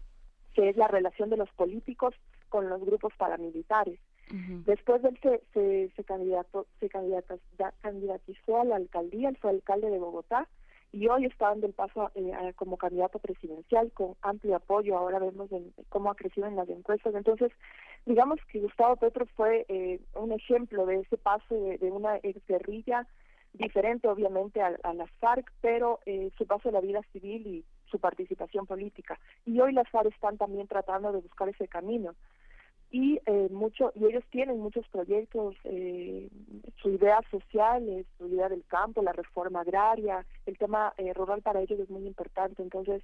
que es la relación de los políticos con los grupos paramilitares. Uh-huh. Después de él se candidatizó a la alcaldía, él fue alcalde de Bogotá y hoy está dando el paso como candidato presidencial con amplio apoyo. Ahora vemos cómo ha crecido en las encuestas. Entonces, digamos que Gustavo Petro fue un ejemplo de ese paso de una exguerrilla diferente obviamente a las FARC, pero su paso a la vida civil y su participación política. Y hoy las FARC están también tratando de buscar ese camino. Y ellos tienen muchos proyectos, su idea social, su idea del campo, la reforma agraria, el tema rural para ellos es muy importante. Entonces,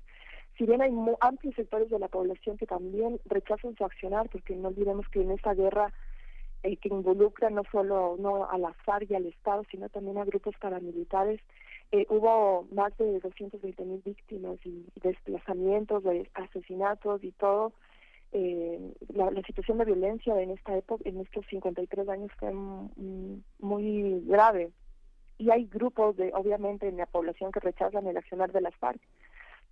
si bien hay amplios sectores de la población que también rechazan su accionar, porque no olvidemos que en esta guerra que involucra no solo a la FARC y al Estado, sino también a grupos paramilitares, hubo más de 220.000 víctimas y desplazamientos, de asesinatos y todo. La situación de violencia en esta época, en estos 53 años, fue muy grave, y hay grupos obviamente en la población que rechazan el accionar de las FARC,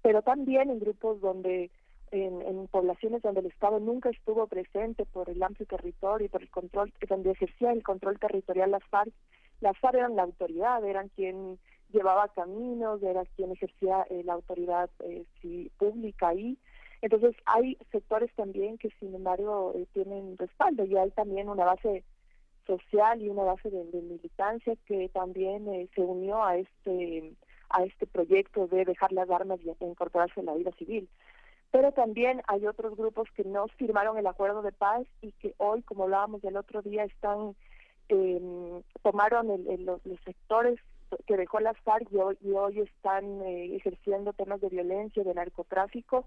pero también en grupos donde en poblaciones donde el Estado nunca estuvo presente por el amplio territorio y por el control, donde ejercía el control territorial las FARC eran la autoridad, eran quien llevaba caminos, era quien ejercía la autoridad pública ahí. Entonces hay sectores también que sin embargo tienen respaldo, y hay también una base social y una base de militancia que también se unió a este proyecto de dejar las armas y incorporarse a la vida civil. Pero también hay otros grupos que no firmaron el acuerdo de paz y que hoy, como hablábamos el otro día, tomaron los sectores que dejó las FARC y hoy están ejerciendo temas de violencia, de narcotráfico,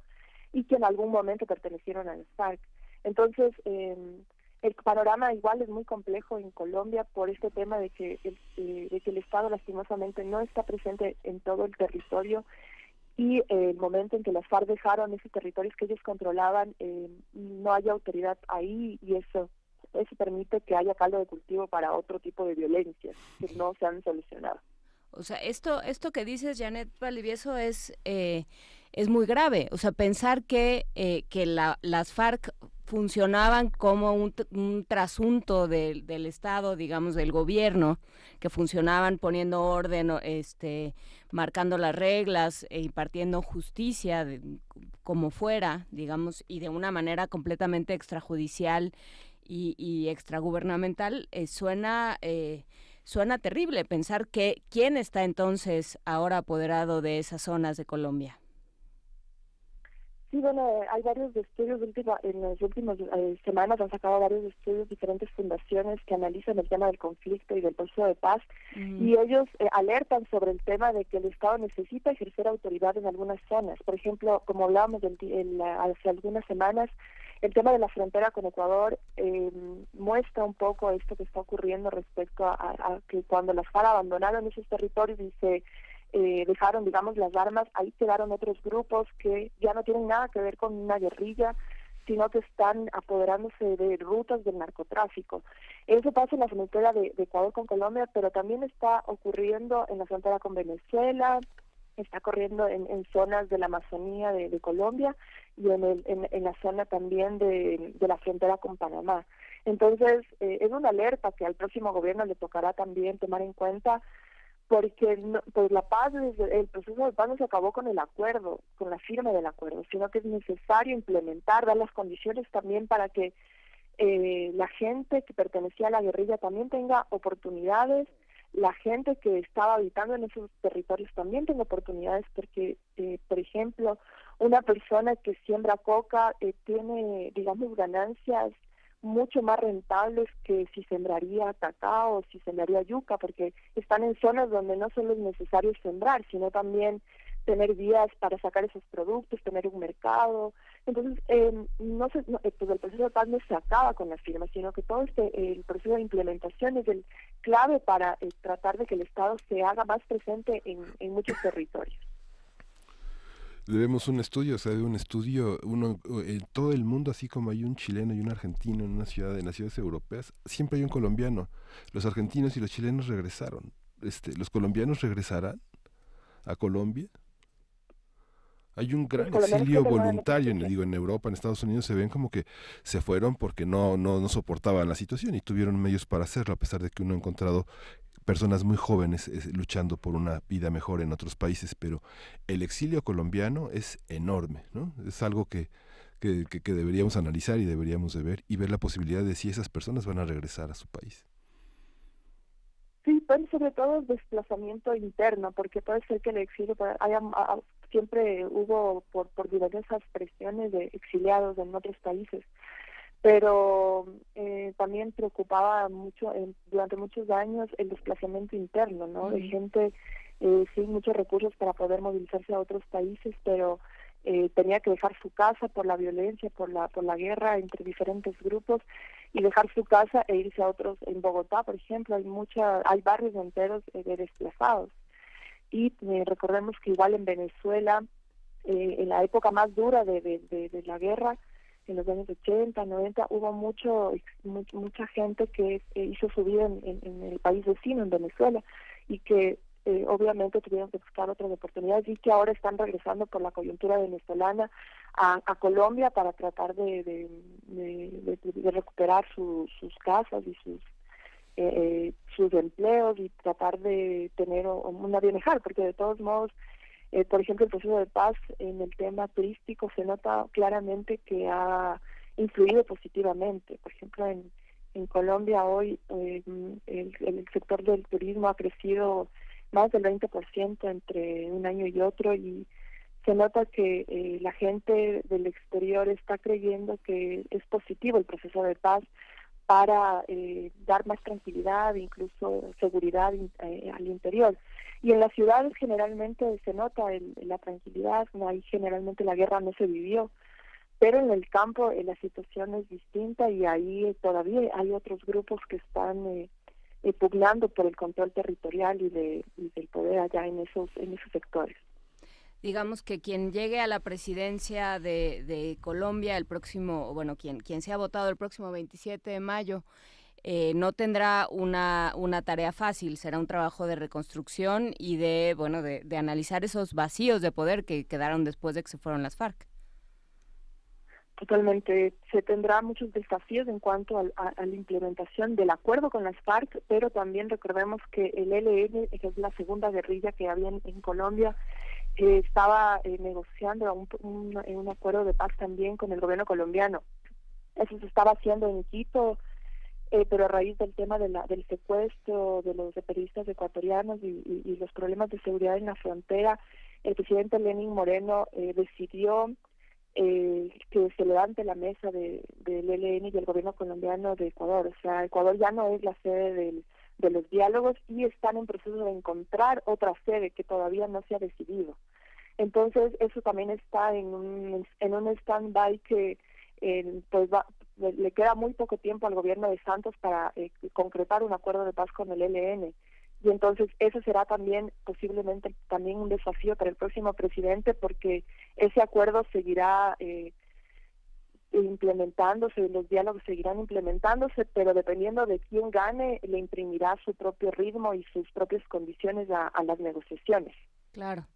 y que en algún momento pertenecieron a las FARC. Entonces, el panorama igual es muy complejo en Colombia por este tema de que el Estado lastimosamente no está presente en todo el territorio, y el momento en que las FARC dejaron esos territorios que ellos controlaban, no hay autoridad ahí, y eso permite que haya caldo de cultivo para otro tipo de violencias que no se han solucionado. O sea, esto que dices, Janet Valdivieso, es muy grave. O sea, pensar que las FARC funcionaban como un trasunto del Estado, digamos, del gobierno, que funcionaban poniendo orden, marcando las reglas, impartiendo justicia como fuera, digamos, y de una manera completamente extrajudicial y extragubernamental, suena terrible pensar que quién está entonces ahora apoderado de esas zonas de Colombia. Sí, bueno, hay varios estudios, en las últimas semanas han sacado varios estudios, diferentes fundaciones que analizan el tema del conflicto y del proceso de paz, y ellos alertan sobre el tema de que el Estado necesita ejercer autoridad en algunas zonas. Por ejemplo, como hablábamos hace algunas semanas, el tema de la frontera con Ecuador muestra un poco esto que está ocurriendo respecto a que cuando las FARC abandonaron esos territorios y se dejaron, digamos, las armas, ahí quedaron otros grupos que ya no tienen nada que ver con una guerrilla, sino que están apoderándose de rutas del narcotráfico. Eso pasa en la frontera de Ecuador con Colombia, pero también está ocurriendo en la frontera con Venezuela, está ocurriendo en zonas de la Amazonía de Colombia, y en la zona también de la frontera con Panamá. Entonces, es una alerta que al próximo gobierno le tocará también tomar en cuenta, porque pues la paz, el proceso de paz no se acabó con el acuerdo, con la firma del acuerdo, sino que es necesario implementar, dar las condiciones también para que la gente que pertenecía a la guerrilla también tenga oportunidades, la gente que estaba habitando en esos territorios también tenga oportunidades, porque, por ejemplo, una persona que siembra coca tiene, digamos, ganancias mucho más rentables que si sembraría cacao o si sembraría yuca, porque están en zonas donde no solo es necesario sembrar, sino también tener vías para sacar esos productos, tener un mercado. Entonces, pues el proceso de paz no se acaba con la firma, sino que todo el proceso de implementación es el clave para tratar de que el Estado se haga más presente en muchos territorios. Debemos un estudio, en todo el mundo, así como hay un chileno y un argentino en las ciudades europeas, siempre hay un colombiano. Los argentinos y los chilenos regresaron. ¿Los colombianos regresarán a Colombia? Hay un gran exilio voluntario, en Europa, en Estados Unidos se ven como que se fueron porque no soportaban la situación y tuvieron medios para hacerlo, a pesar de que uno ha encontrado personas muy jóvenes luchando por una vida mejor en otros países, pero el exilio colombiano es enorme, ¿no? Es algo que deberíamos analizar y deberíamos de ver y ver la posibilidad de si esas personas van a regresar a su país. Sí, pero sobre todo el desplazamiento interno, porque puede ser que el exilio siempre hubo por diversas presiones de exiliados en otros países, pero también preocupaba mucho durante muchos años el desplazamiento interno, ¿no? De gente sin muchos recursos para poder movilizarse a otros países, pero tenía que dejar su casa por la violencia, por la guerra entre diferentes grupos, y dejar su casa e irse a otros. En Bogotá, por ejemplo, hay barrios enteros de desplazados. Y recordemos que igual en Venezuela, en la época más dura de la guerra, en los años 80, 90, hubo mucha gente que hizo su vida en el país vecino, en Venezuela, y que obviamente tuvieron que buscar otras oportunidades y que ahora están regresando por la coyuntura venezolana a Colombia para tratar de recuperar sus casas y sus empleos y tratar de tener una bienestar, porque de todos modos, por ejemplo, el proceso de paz en el tema turístico se nota claramente que ha influido positivamente. Por ejemplo, en Colombia hoy el sector del turismo ha crecido más del 20% entre un año y otro, y se nota que la gente del exterior está creyendo que es positivo el proceso de paz para dar más tranquilidad, incluso seguridad al interior. Y en las ciudades generalmente se nota la tranquilidad, ahí generalmente la guerra no se vivió, pero en el campo la situación es distinta y ahí todavía hay otros grupos que están pugnando por el control territorial y del poder allá en esos sectores. Digamos que quien llegue a la presidencia de Colombia el próximo, bueno, quien sea votado el próximo 27 de mayo, no tendrá una tarea fácil, será un trabajo de reconstrucción y de analizar esos vacíos de poder que quedaron después de que se fueron las FARC. Totalmente, se tendrá muchos desafíos en cuanto a la implementación del acuerdo con las FARC, pero también recordemos que el ELN, que es la segunda guerrilla que había en Colombia, estaba negociando un acuerdo de paz también con el gobierno colombiano. Eso se estaba haciendo en Quito, pero a raíz del tema del secuestro de los periodistas ecuatorianos y los problemas de seguridad en la frontera, el presidente Lenín Moreno decidió que se levante la mesa del ELN y el gobierno colombiano de Ecuador. O sea, Ecuador ya no es la sede de los diálogos y están en proceso de encontrar otra sede que todavía no se ha decidido. Entonces, eso también está en un stand-by que le queda muy poco tiempo al gobierno de Santos para concretar un acuerdo de paz con el ELN. Y entonces eso será también posiblemente también un desafío para el próximo presidente, porque ese acuerdo seguirá implementándose, los diálogos seguirán implementándose, pero dependiendo de quién gane, le imprimirá su propio ritmo y sus propias condiciones a las negociaciones. Claro.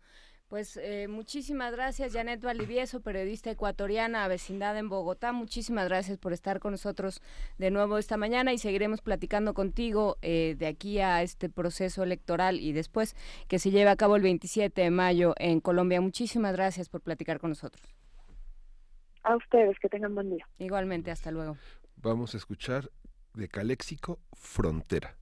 Pues muchísimas gracias, Janet Valdivieso, periodista ecuatoriana, vecindad en Bogotá. Muchísimas gracias por estar con nosotros de nuevo esta mañana y seguiremos platicando contigo de aquí a este proceso electoral y después que se lleve a cabo el 27 de mayo en Colombia. Muchísimas gracias por platicar con nosotros. A ustedes, que tengan buen día. Igualmente, hasta luego. Vamos a escuchar de Caléxico, Frontera.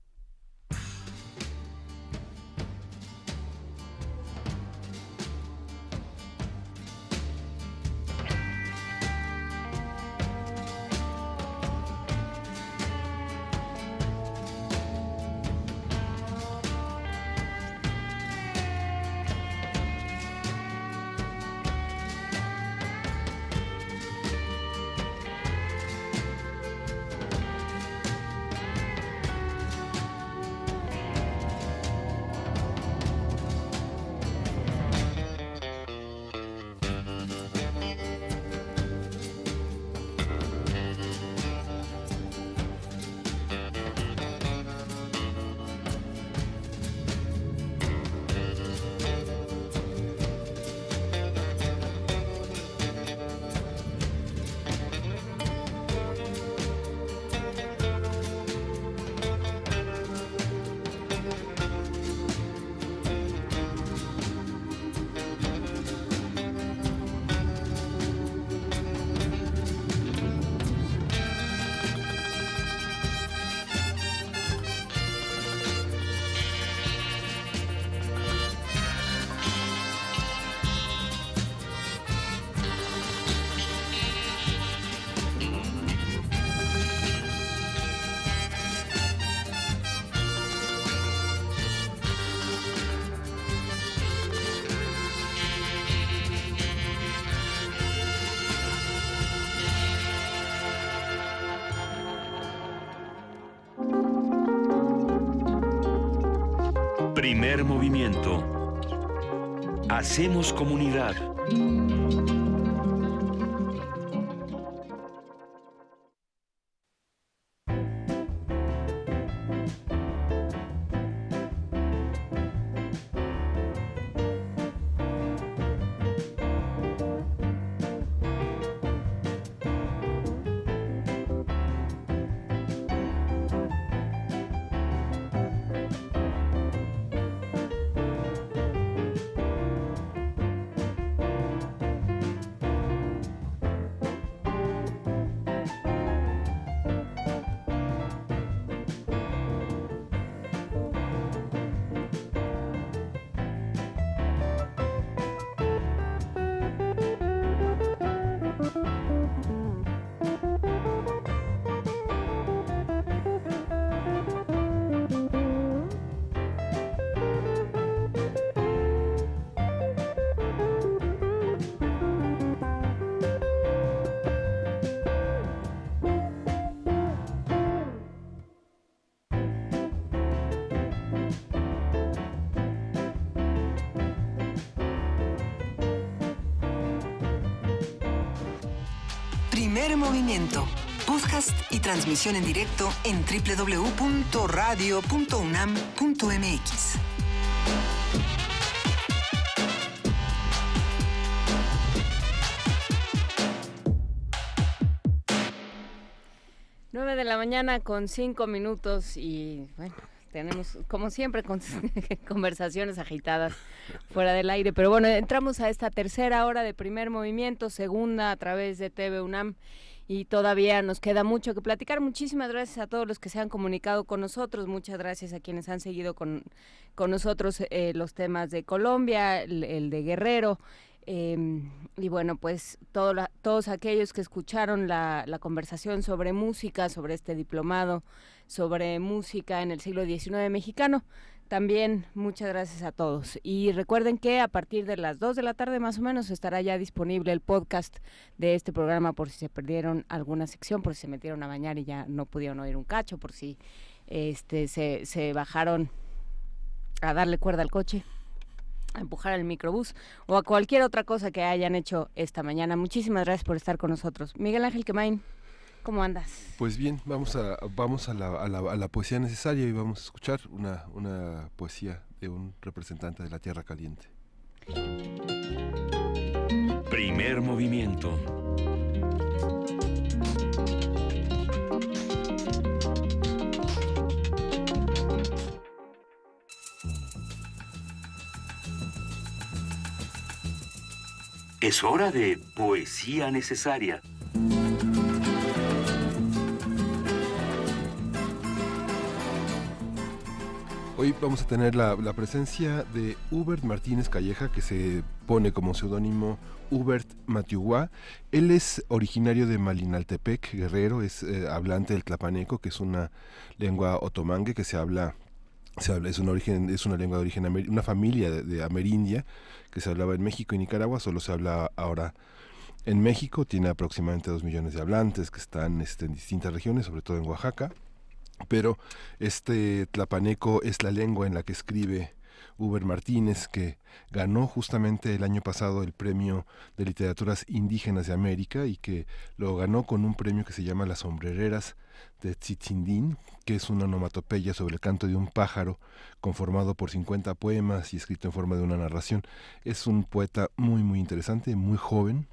Primer movimiento. Hacemos comunidad. Primer Movimiento. Podcast y transmisión en directo en www.radio.unam.mx. Nueve de la mañana con 5 minutos y bueno, tenemos como siempre conversaciones agitadas fuera del aire, pero bueno, entramos a esta tercera hora de Primer Movimiento, segunda a través de TV UNAM. Y todavía nos queda mucho que platicar. Muchísimas gracias a todos los que se han comunicado con nosotros. Muchas gracias a quienes han seguido con nosotros los temas de Colombia, el de Guerrero. Y bueno, pues todos aquellos que escucharon la conversación sobre música, sobre este diplomado, sobre música en el siglo XIX mexicano. También muchas gracias a todos. Y recuerden que a partir de las 2 de la tarde más o menos estará ya disponible el podcast de este programa por si se perdieron alguna sección, por si se metieron a bañar y ya no pudieron oír un cacho, por si se bajaron a darle cuerda al coche, a empujar el microbús o a cualquier otra cosa que hayan hecho esta mañana. Muchísimas gracias por estar con nosotros. Miguel Ángel Quemain, ¿cómo andas? Pues bien, vamos a la poesía necesaria y vamos a escuchar una poesía de un representante de la Tierra Caliente. Primer movimiento. Es hora de poesía necesaria. Hoy vamos a tener la presencia de Hubert Martínez Calleja, que se pone como seudónimo Hubert Matiuhua. Él es originario de Malinaltepec, Guerrero, es hablante del tlapaneco, que es una lengua otomangue que se habla, es una lengua de origen, una familia de amerindia que se hablaba en México y Nicaragua, solo se habla ahora en México. Tiene aproximadamente 2 millones de hablantes que están en distintas regiones, sobre todo en Oaxaca. Pero este tlapaneco es la lengua en la que escribe Hubert Martínez, que ganó justamente el año pasado el Premio de Literaturas Indígenas de América y que lo ganó con un premio que se llama Las Sombrereras de Tzitzindín, que es una onomatopeya sobre el canto de un pájaro conformado por 50 poemas y escrito en forma de una narración. Es un poeta muy muy interesante, muy joven,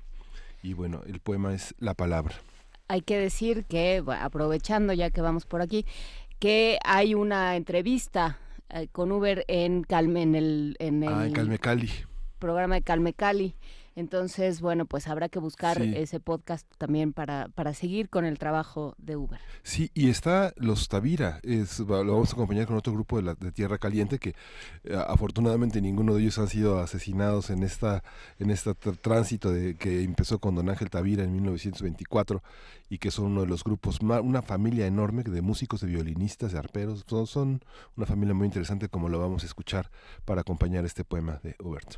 y bueno, el poema es La Palabra. Hay que decir que, aprovechando ya que vamos por aquí, que hay una entrevista con Hubert en Calme Cali, programa de Calme Cali. Entonces, bueno, pues habrá que buscar ese podcast también para seguir con el trabajo de Hubert. Sí, y está Los Tavira, lo vamos a acompañar con otro grupo de Tierra Caliente que afortunadamente ninguno de ellos han sido asesinados en esta tránsito que empezó con Don Ángel Tavira en 1924 y que son uno de los grupos, una familia enorme de músicos, de violinistas, de arperos, son una familia muy interesante, como lo vamos a escuchar para acompañar este poema de Hubert.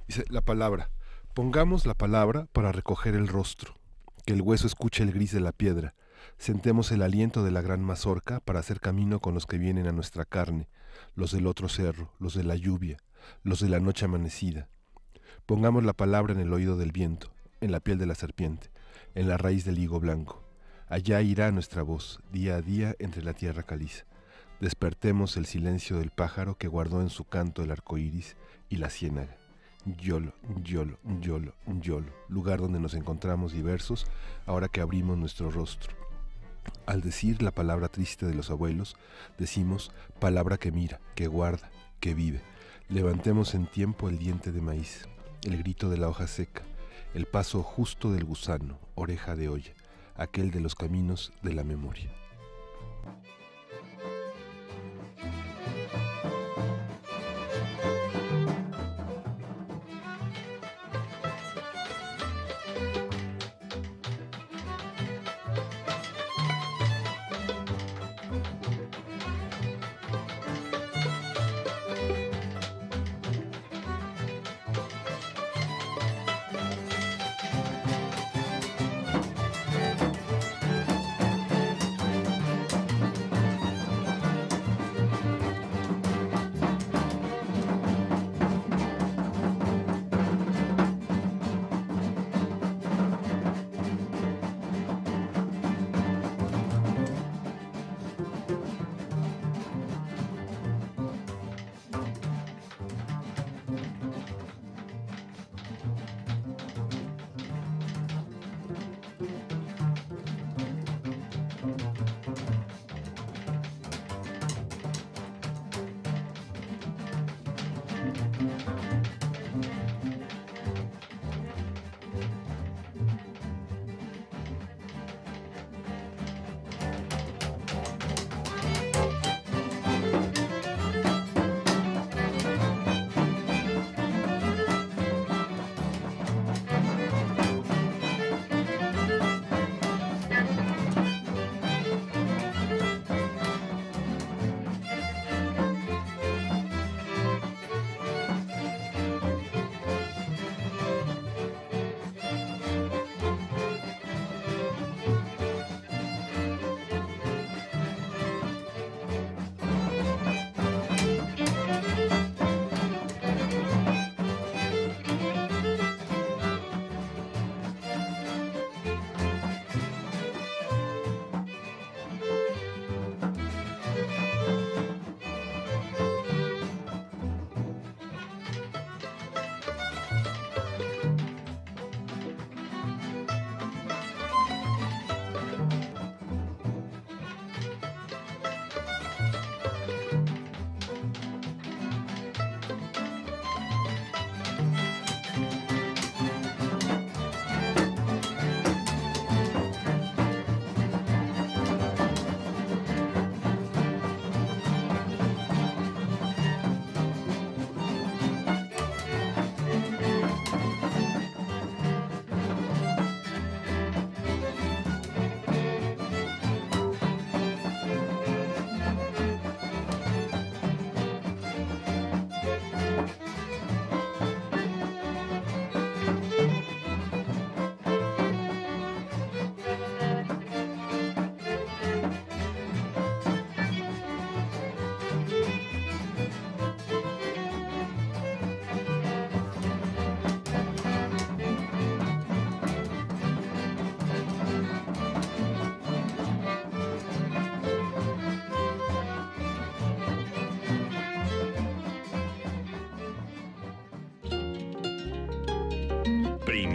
Dice: La palabra. Pongamos la palabra para recoger el rostro, que el hueso escuche el gris de la piedra. Sentemos el aliento de la gran mazorca para hacer camino con los que vienen a nuestra carne, los del otro cerro, los de la lluvia, los de la noche amanecida. Pongamos la palabra en el oído del viento, en la piel de la serpiente, en la raíz del higo blanco. Allá irá nuestra voz, día a día, entre la tierra caliza. Despertemos el silencio del pájaro que guardó en su canto el arco iris y la ciénaga. Yolo, yolo, yolo, yolo, lugar donde nos encontramos diversos ahora que abrimos nuestro rostro. Al decir la palabra triste de los abuelos, decimos palabra que mira, que guarda, que vive. Levantemos en tiempo el diente de maíz, el grito de la hoja seca, el paso justo del gusano, oreja de olla, aquel de los caminos de la memoria.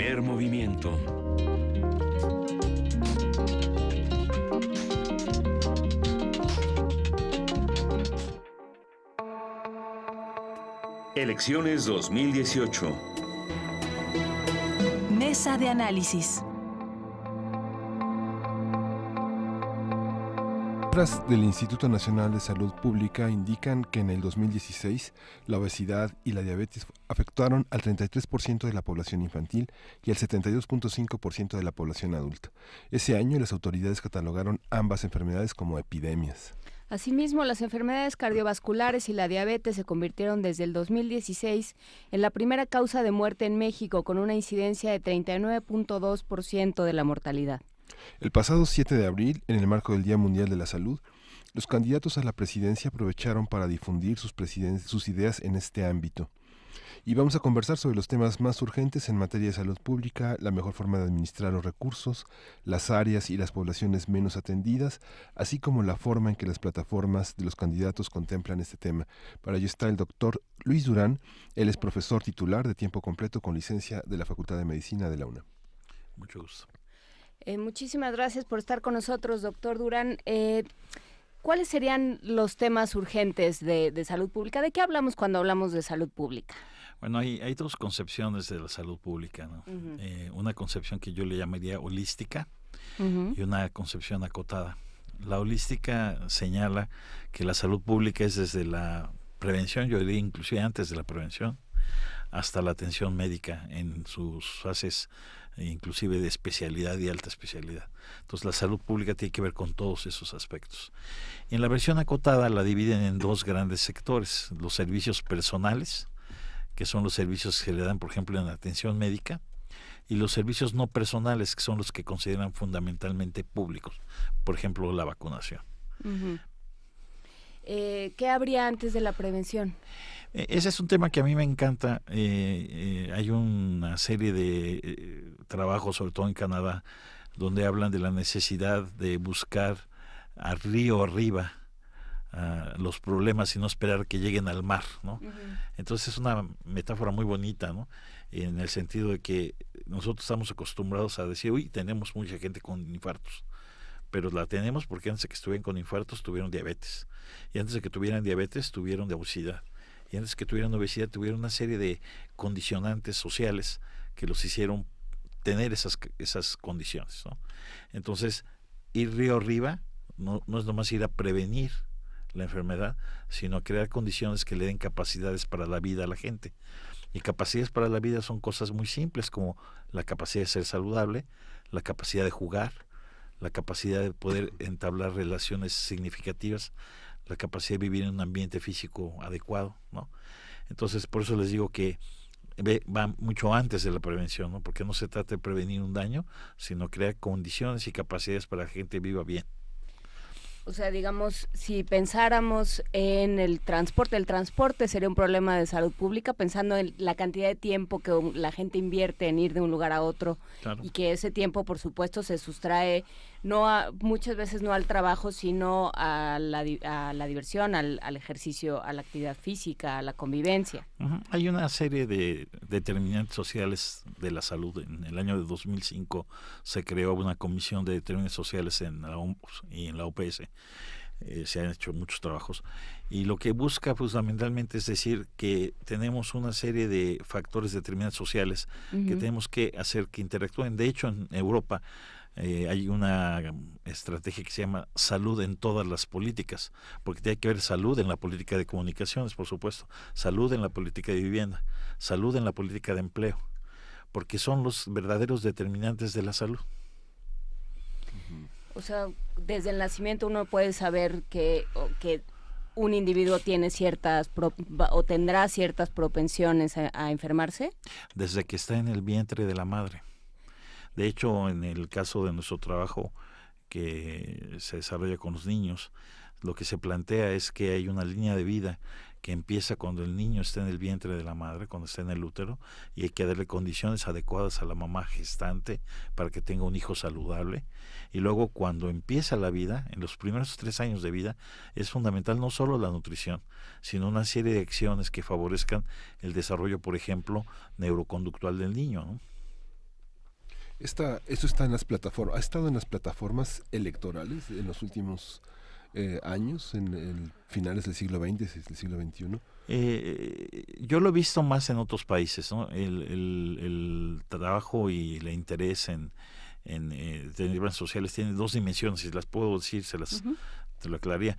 Primer movimiento. Elecciones 2018. Mesa de análisis. Cifras del Instituto Nacional de Salud Pública indican que en el 2016 la obesidad y la diabetes afectaron al 33% de la población infantil y al 72.5% de la población adulta. Ese año las autoridades catalogaron ambas enfermedades como epidemias. Asimismo, las enfermedades cardiovasculares y la diabetes se convirtieron desde el 2016 en la primera causa de muerte en México, con una incidencia de 39.2% de la mortalidad. El pasado 7 de abril, en el marco del Día Mundial de la Salud, los candidatos a la presidencia aprovecharon para difundir sus ideas en este ámbito. Y vamos a conversar sobre los temas más urgentes en materia de salud pública, la mejor forma de administrar los recursos, las áreas y las poblaciones menos atendidas, así como la forma en que las plataformas de los candidatos contemplan este tema. Para ello está el doctor Luis Durán. Él es profesor titular de tiempo completo con licencia de la Facultad de Medicina de la UNAM. Mucho gusto. Muchísimas gracias por estar con nosotros, doctor Durán. ¿Cuáles serían los temas urgentes de salud pública? ¿De qué hablamos cuando hablamos de salud pública? Bueno, hay dos concepciones de la salud pública, ¿no? Una concepción que yo le llamaría holística y una concepción acotada. La holística señala que la salud pública es desde la prevención, yo diría inclusive antes de la prevención, hasta la atención médica en sus fases inclusive de especialidad y alta especialidad. Entonces la salud pública tiene que ver con todos esos aspectos. En la versión acotada la dividen en dos grandes sectores: los servicios personales, que son los servicios que se le dan, por ejemplo, en la atención médica, y los servicios no personales, que son los que consideran fundamentalmente públicos, por ejemplo, la vacunación. ¿Qué habría antes de la prevención? Ese es un tema que a mí me encanta. Hay una serie de trabajos, sobre todo en Canadá, donde hablan de la necesidad de buscar a río arriba los problemas y no esperar que lleguen al mar, ¿no? Entonces es una metáfora muy bonita, ¿no? En el sentido de que nosotros estamos acostumbrados a decir, uy, tenemos mucha gente con infartos, pero la tenemos porque antes de que estuvieran con infartos tuvieron diabetes, y antes de que tuvieran diabetes tuvieron obesidad, y antes de que tuvieran obesidad tuvieron una serie de condicionantes sociales que los hicieron tener esas condiciones, ¿no? Entonces, ir río arriba no es nomás ir a prevenir la enfermedad, sino a crear condiciones que le den capacidades para la vida a la gente. Y capacidades para la vida son cosas muy simples, como la capacidad de ser saludable, la capacidad de jugar, la capacidad de poder entablar relaciones significativas, la capacidad de vivir en un ambiente físico adecuado, ¿no? Entonces, por eso les digo que va mucho antes de la prevención, ¿no? Porque no se trata de prevenir un daño, sino crear condiciones y capacidades para que la gente viva bien. O sea, digamos, si pensáramos en el transporte sería un problema de salud pública, pensando en la cantidad de tiempo que la gente invierte en ir de un lugar a otro, claro. Y que ese tiempo, por supuesto, se sustrae muchas veces no al trabajo, sino a la diversión, al ejercicio, a la actividad física, a la convivencia. Hay una serie de determinantes sociales de la salud. En el año de 2005 se creó una comisión de determinantes sociales en la OMS y en la OPS. Se han hecho muchos trabajos y lo que busca fundamentalmente es decir que tenemos una serie de factores determinantes sociales que tenemos que hacer que interactúen. De hecho, en Europa hay una estrategia que se llama salud en todas las políticas, porque tiene que haber salud en la política de comunicaciones, por supuesto, salud en la política de vivienda, salud en la política de empleo, porque son los verdaderos determinantes de la salud. O sea, desde el nacimiento uno puede saber que un individuo tiene o tendrá ciertas propensiones a enfermarse. Desde que está en el vientre de la madre. De hecho, en el caso de nuestro trabajo que se desarrolla con los niños, lo que se plantea es que hay una línea de vida que empieza cuando el niño está en el vientre de la madre, cuando está en el útero, y hay que darle condiciones adecuadas a la mamá gestante para que tenga un hijo saludable. Y luego cuando empieza la vida, en los primeros 3 años de vida, es fundamental no solo la nutrición, sino una serie de acciones que favorezcan el desarrollo, por ejemplo, neuroconductual del niño, ¿no? Eso está en las plataformas, ha estado en las plataformas electorales en los últimos años, en finales del siglo XX, del siglo XXI. Yo lo he visto más en otros países, ¿no? El trabajo y el interés en temas sociales tiene dos dimensiones, si las puedo decir, te lo aclararía.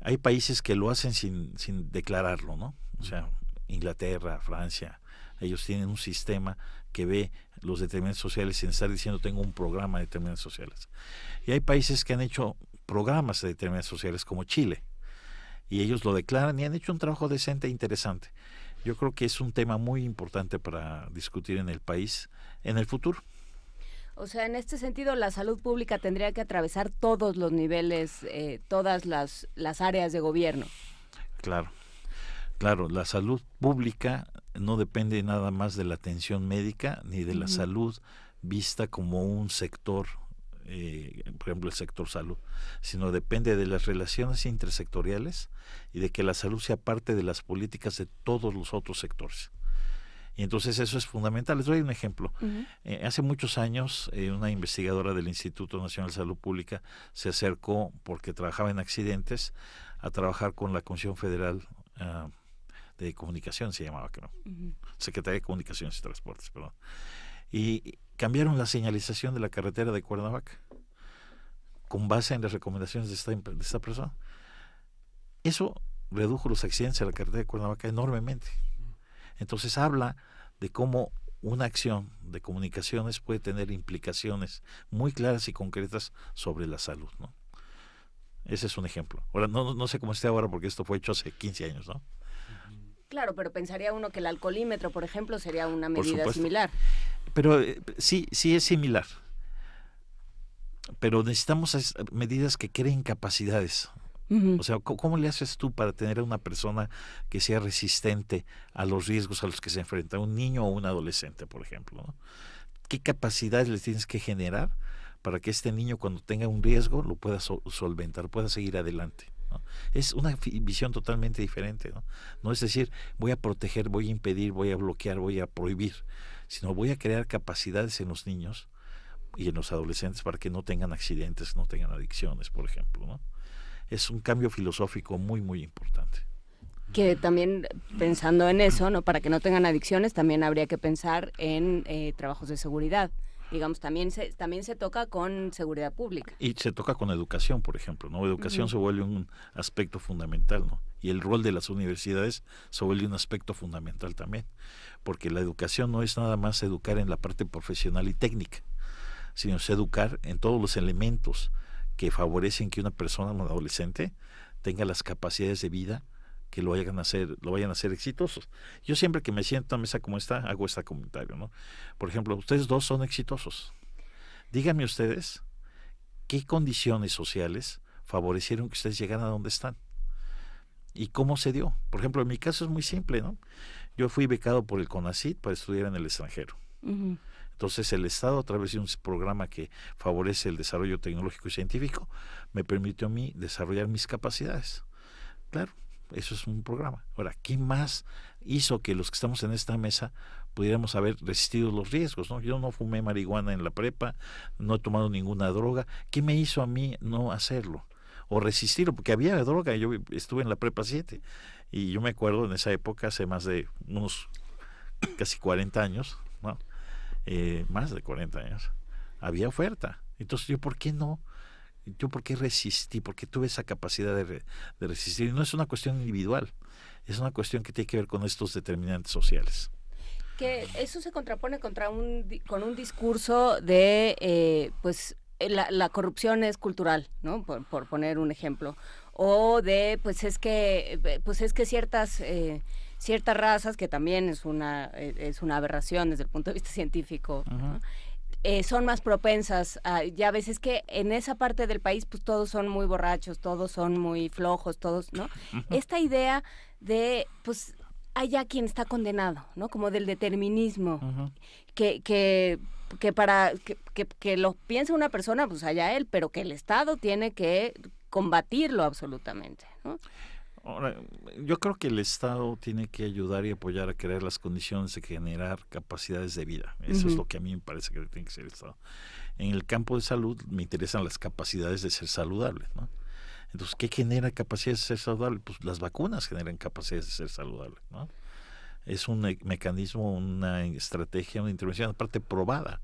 Hay países que lo hacen sin declararlo, ¿no? O sea, Inglaterra, Francia, ellos tienen un sistema que ve los determinantes sociales sin estar diciendo tengo un programa de determinantes sociales. Y hay países que han hecho programas de determinantes sociales como Chile, y ellos lo declaran y han hecho un trabajo decente e interesante. Yo creo que es un tema muy importante para discutir en el país en el futuro. O sea, en este sentido, la salud pública tendría que atravesar todos los niveles, todas las áreas de gobierno. Claro, la salud pública no depende nada más de la atención médica ni de la salud vista como un sector, por ejemplo el sector salud, sino depende de las relaciones intersectoriales y de que la salud sea parte de las políticas de todos los otros sectores. Y entonces eso es fundamental. Les doy un ejemplo. Hace muchos años una investigadora del Instituto Nacional de Salud Pública se acercó, porque trabajaba en accidentes, a trabajar con la Comisión Federal de Comunicación, se llamaba, creo. Secretaría de Comunicaciones y Transportes, perdón. Y cambiaron la señalización de la carretera de Cuernavaca con base en las recomendaciones de esta persona. Eso redujo los accidentes en la carretera de Cuernavaca enormemente. Entonces habla de cómo una acción de comunicaciones puede tener implicaciones muy claras y concretas sobre la salud, ¿no? Ese es un ejemplo. Ahora, no sé cómo esté ahora porque esto fue hecho hace 15 años, ¿no? Claro, pero pensaría uno que el alcoholímetro, por ejemplo, sería una medida similar. Pero sí es similar. Pero necesitamos medidas que creen capacidades. O sea, ¿cómo le haces tú para tener a una persona que sea resistente a los riesgos a los que se enfrenta un niño o un adolescente, por ejemplo, ¿no? ¿Qué capacidades le tienes que generar para que este niño, cuando tenga un riesgo, lo pueda solventar, pueda seguir adelante, ¿no? Es una visión totalmente diferente, ¿no? No es decir, voy a proteger, voy a impedir, voy a bloquear, voy a prohibir, sino voy a crear capacidades en los niños y en los adolescentes para que no tengan accidentes, no tengan adicciones, por ejemplo, ¿no? Es un cambio filosófico muy, muy importante. Que también, pensando en eso, ¿no? Para que no tengan adicciones, también habría que pensar en trabajos de seguridad. Digamos, también se toca con seguridad pública. Y se toca con educación, por ejemplo, ¿no? Educación se vuelve un aspecto fundamental, ¿no? Y el rol de las universidades se vuelve un aspecto fundamental también. Porque la educación no es nada más educar en la parte profesional y técnica, sino es educar en todos los elementos que favorecen que una persona, un adolescente, tenga las capacidades de vida que lo vayan a hacer exitosos. Yo siempre que me siento a mesa como esta, hago este comentario, ¿no? Por ejemplo, ustedes dos son exitosos. Díganme ustedes qué condiciones sociales favorecieron que ustedes llegaran a donde están y cómo se dio. Por ejemplo, en mi caso es muy simple, ¿no? Yo fui becado por el CONACYT para estudiar en el extranjero. Entonces el Estado, a través de un programa que favorece el desarrollo tecnológico y científico, me permitió a mí desarrollar mis capacidades. Claro, eso es un programa. Ahora, ¿qué más hizo que los que estamos en esta mesa pudiéramos haber resistido los riesgos, ¿no? Yo no fumé marihuana en la prepa, no he tomado ninguna droga. ¿Qué me hizo a mí no hacerlo? O resistirlo, porque había droga. Yo estuve en la prepa 7 y yo me acuerdo en esa época, hace más de unos casi 40 años, ¿no? Más de 40 años, había oferta. Entonces, ¿yo por qué no? ¿Yo por qué resistí? Porque tuve esa capacidad de resistir. Y no es una cuestión individual, es una cuestión que tiene que ver con estos determinantes sociales. Que eso se contrapone con un discurso de, pues, la corrupción es cultural, ¿no? Por poner un ejemplo. O de, pues es que ciertas razas, que también es una aberración desde el punto de vista científico, ¿no? Son más propensas a, ya ves, es que en esa parte del país pues todos son muy borrachos, todos son muy flojos, todos, ¿no? Esta idea de, pues, haya quien está condenado, ¿no? Como del determinismo, que lo piensa una persona, pues allá él, pero que el Estado tiene que combatirlo absolutamente, ¿no? Ahora, yo creo que el Estado tiene que ayudar y apoyar a crear las condiciones de generar capacidades de vida. Eso es lo que a mí me parece que tiene que ser el Estado. En el campo de salud me interesan las capacidades de ser saludable, ¿no? Entonces, ¿qué genera capacidades de ser saludable? Pues las vacunas generan capacidades de ser saludable, ¿no? Es un mecanismo, una estrategia, una intervención aparte probada.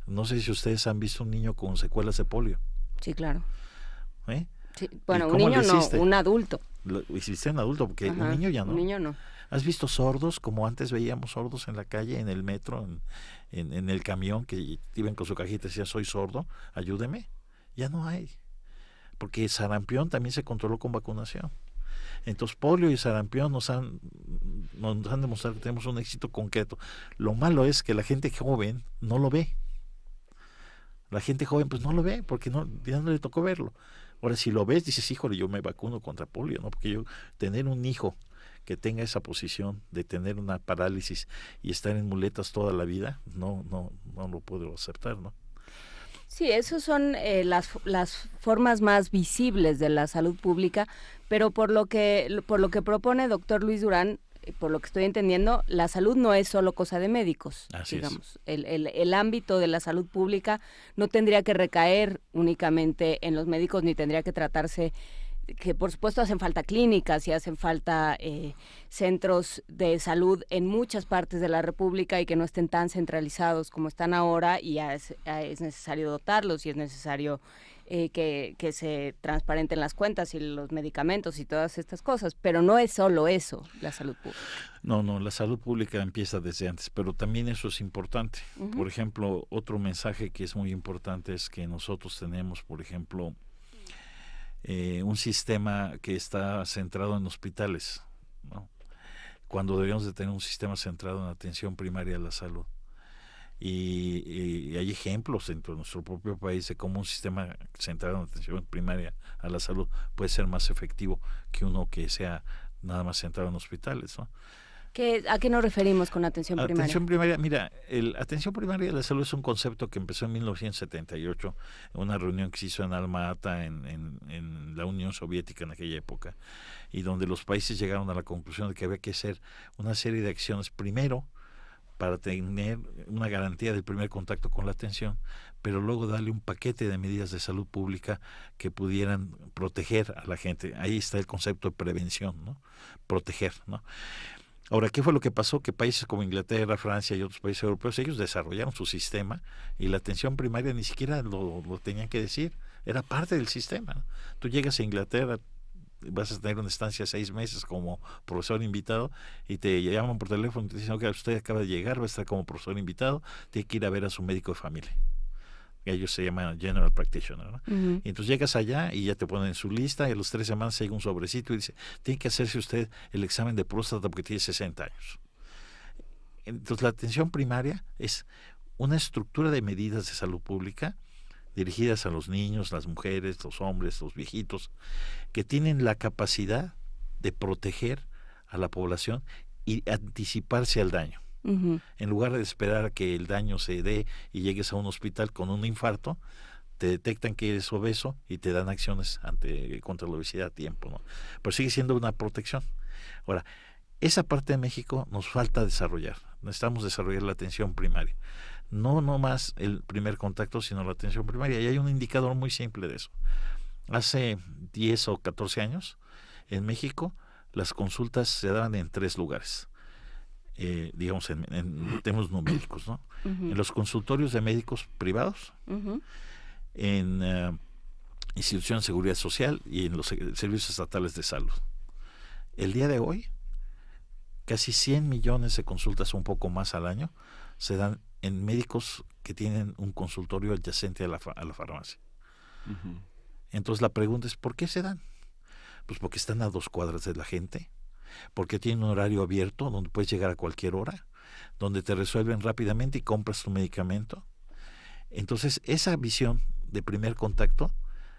No sé si ustedes han visto un niño con secuelas de polio. Sí, claro. ¿Eh? Sí, bueno, un niño no, un adulto. Lo hiciste un adulto, porque un niño ya no. Un niño no. ¿Has visto sordos como antes veíamos sordos en la calle, en el metro, en el camión, que iban con su cajita y decían, soy sordo, ayúdeme? Ya no hay. Porque sarampión también se controló con vacunación. Entonces, polio y sarampión nos han demostrado que tenemos un éxito concreto. Lo malo es que la gente joven no lo ve. La gente joven pues no lo ve, porque ya no le tocó verlo. Ahora, si lo ves, dices, híjole, yo me vacuno contra polio, ¿no? Porque yo tener un hijo que tenga esa posición de tener una parálisis y estar en muletas toda la vida, no lo puedo aceptar, ¿no? Sí, esas son las formas más visibles de la salud pública, pero por lo que propone doctor Luis Durán, por lo que estoy entendiendo, la salud no es solo cosa de médicos. Así digamos. El ámbito de la salud pública no tendría que recaer únicamente en los médicos, ni tendría que tratarse, que por supuesto hacen falta clínicas y hacen falta centros de salud en muchas partes de la República y que no estén tan centralizados como están ahora, y es necesario dotarlos y es necesario que se transparenten las cuentas y los medicamentos y todas estas cosas, pero no es solo eso, la salud pública. No, la salud pública empieza desde antes, pero también eso es importante. Por ejemplo, otro mensaje que es muy importante es que nosotros tenemos, por ejemplo, un sistema que está centrado en hospitales, ¿no? Cuando deberíamos de tener un sistema centrado en atención primaria de la salud. Y hay ejemplos dentro de nuestro propio país de cómo un sistema centrado en atención primaria a la salud puede ser más efectivo que uno que sea nada más centrado en hospitales, ¿no? ¿A qué nos referimos con atención primaria? Atención primaria, mira, atención primaria de la salud es un concepto que empezó en 1978, en una reunión que se hizo en Alma-Ata, en la Unión Soviética en aquella época, y donde los países llegaron a la conclusión de que había que hacer una serie de acciones, primero, para tener una garantía del primer contacto con la atención, pero luego darle un paquete de medidas de salud pública que pudieran proteger a la gente. Ahí está el concepto de prevención, ¿no? Proteger, ¿no? Ahora, ¿qué fue lo que pasó? Que países como Inglaterra, Francia y otros países europeos, ellos desarrollaron su sistema y la atención primaria ni siquiera lo tenían que decir, era parte del sistema, ¿no? Tú llegas a Inglaterra, vas a tener una estancia 6 meses como profesor invitado y te llaman por teléfono y te dicen, okay, usted acaba de llegar, va a estar como profesor invitado, tiene que ir a ver a su médico de familia. Ellos se llaman General Practitioner, ¿no? Y entonces llegas allá y ya te ponen en su lista y a las 3 semanas llega un sobrecito y dice, tiene que hacerse usted el examen de próstata porque tiene 60 años. Entonces la atención primaria es una estructura de medidas de salud pública dirigidas a los niños, las mujeres, los hombres, los viejitos, que tienen la capacidad de proteger a la población y anticiparse al daño. En lugar de esperar a que el daño se dé y llegues a un hospital con un infarto, te detectan que eres obeso y te dan acciones contra la obesidad a tiempo, ¿no? Pero sigue siendo una protección. Ahora, esa parte de México nos falta desarrollar. Necesitamos desarrollar la atención primaria. No más el primer contacto, sino la atención primaria. Y hay un indicador muy simple de eso. Hace 10 o 14 años, en México, las consultas se daban en 3 lugares. Digamos, en temas numéricos, ¿no? En los consultorios de médicos privados, en instituciones de seguridad social y en los servicios estatales de salud. El día de hoy, casi 100 millones de consultas, un poco más al año, se dan en médicos que tienen un consultorio adyacente a la farmacia. Entonces la pregunta es, ¿por qué se dan? Pues porque están a 2 cuadras de la gente, porque tienen un horario abierto donde puedes llegar a cualquier hora, donde te resuelven rápidamente y compras tu medicamento. Entonces esa visión de primer contacto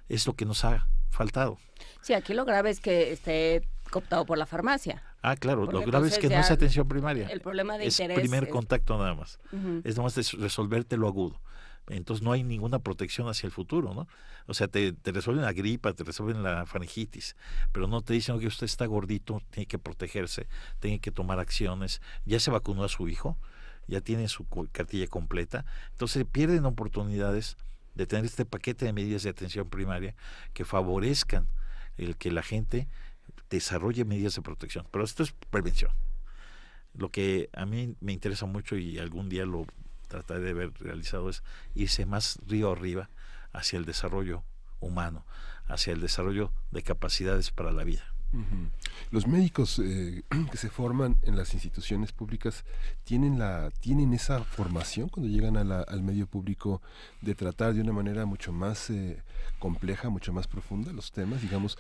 es lo que nos ha faltado. Sí, aquí lo grave es que esté cooptado por la farmacia. Ah, claro, lo grave es que no es atención primaria. El problema de es interés primer contacto nada más. Es nomás de resolverte lo agudo. Entonces no hay ninguna protección hacia el futuro, ¿no? O sea, te resuelven la gripa, te resuelven la faringitis, pero no te dicen que usted está gordito, tiene que protegerse, tiene que tomar acciones. Ya se vacunó a su hijo, ya tiene su cartilla completa, entonces pierden oportunidades de tener este paquete de medidas de atención primaria que favorezcan el que la gente desarrolle medidas de protección. Pero esto es prevención. Lo que a mí me interesa mucho y algún día lo trataré de ver realizado es irse más río arriba hacia el desarrollo humano, hacia el desarrollo de capacidades para la vida. Uh-huh. Los médicos que se forman en las instituciones públicas tienen esa formación cuando llegan al medio público de tratar de una manera mucho más compleja, mucho más profunda los temas. Digamos,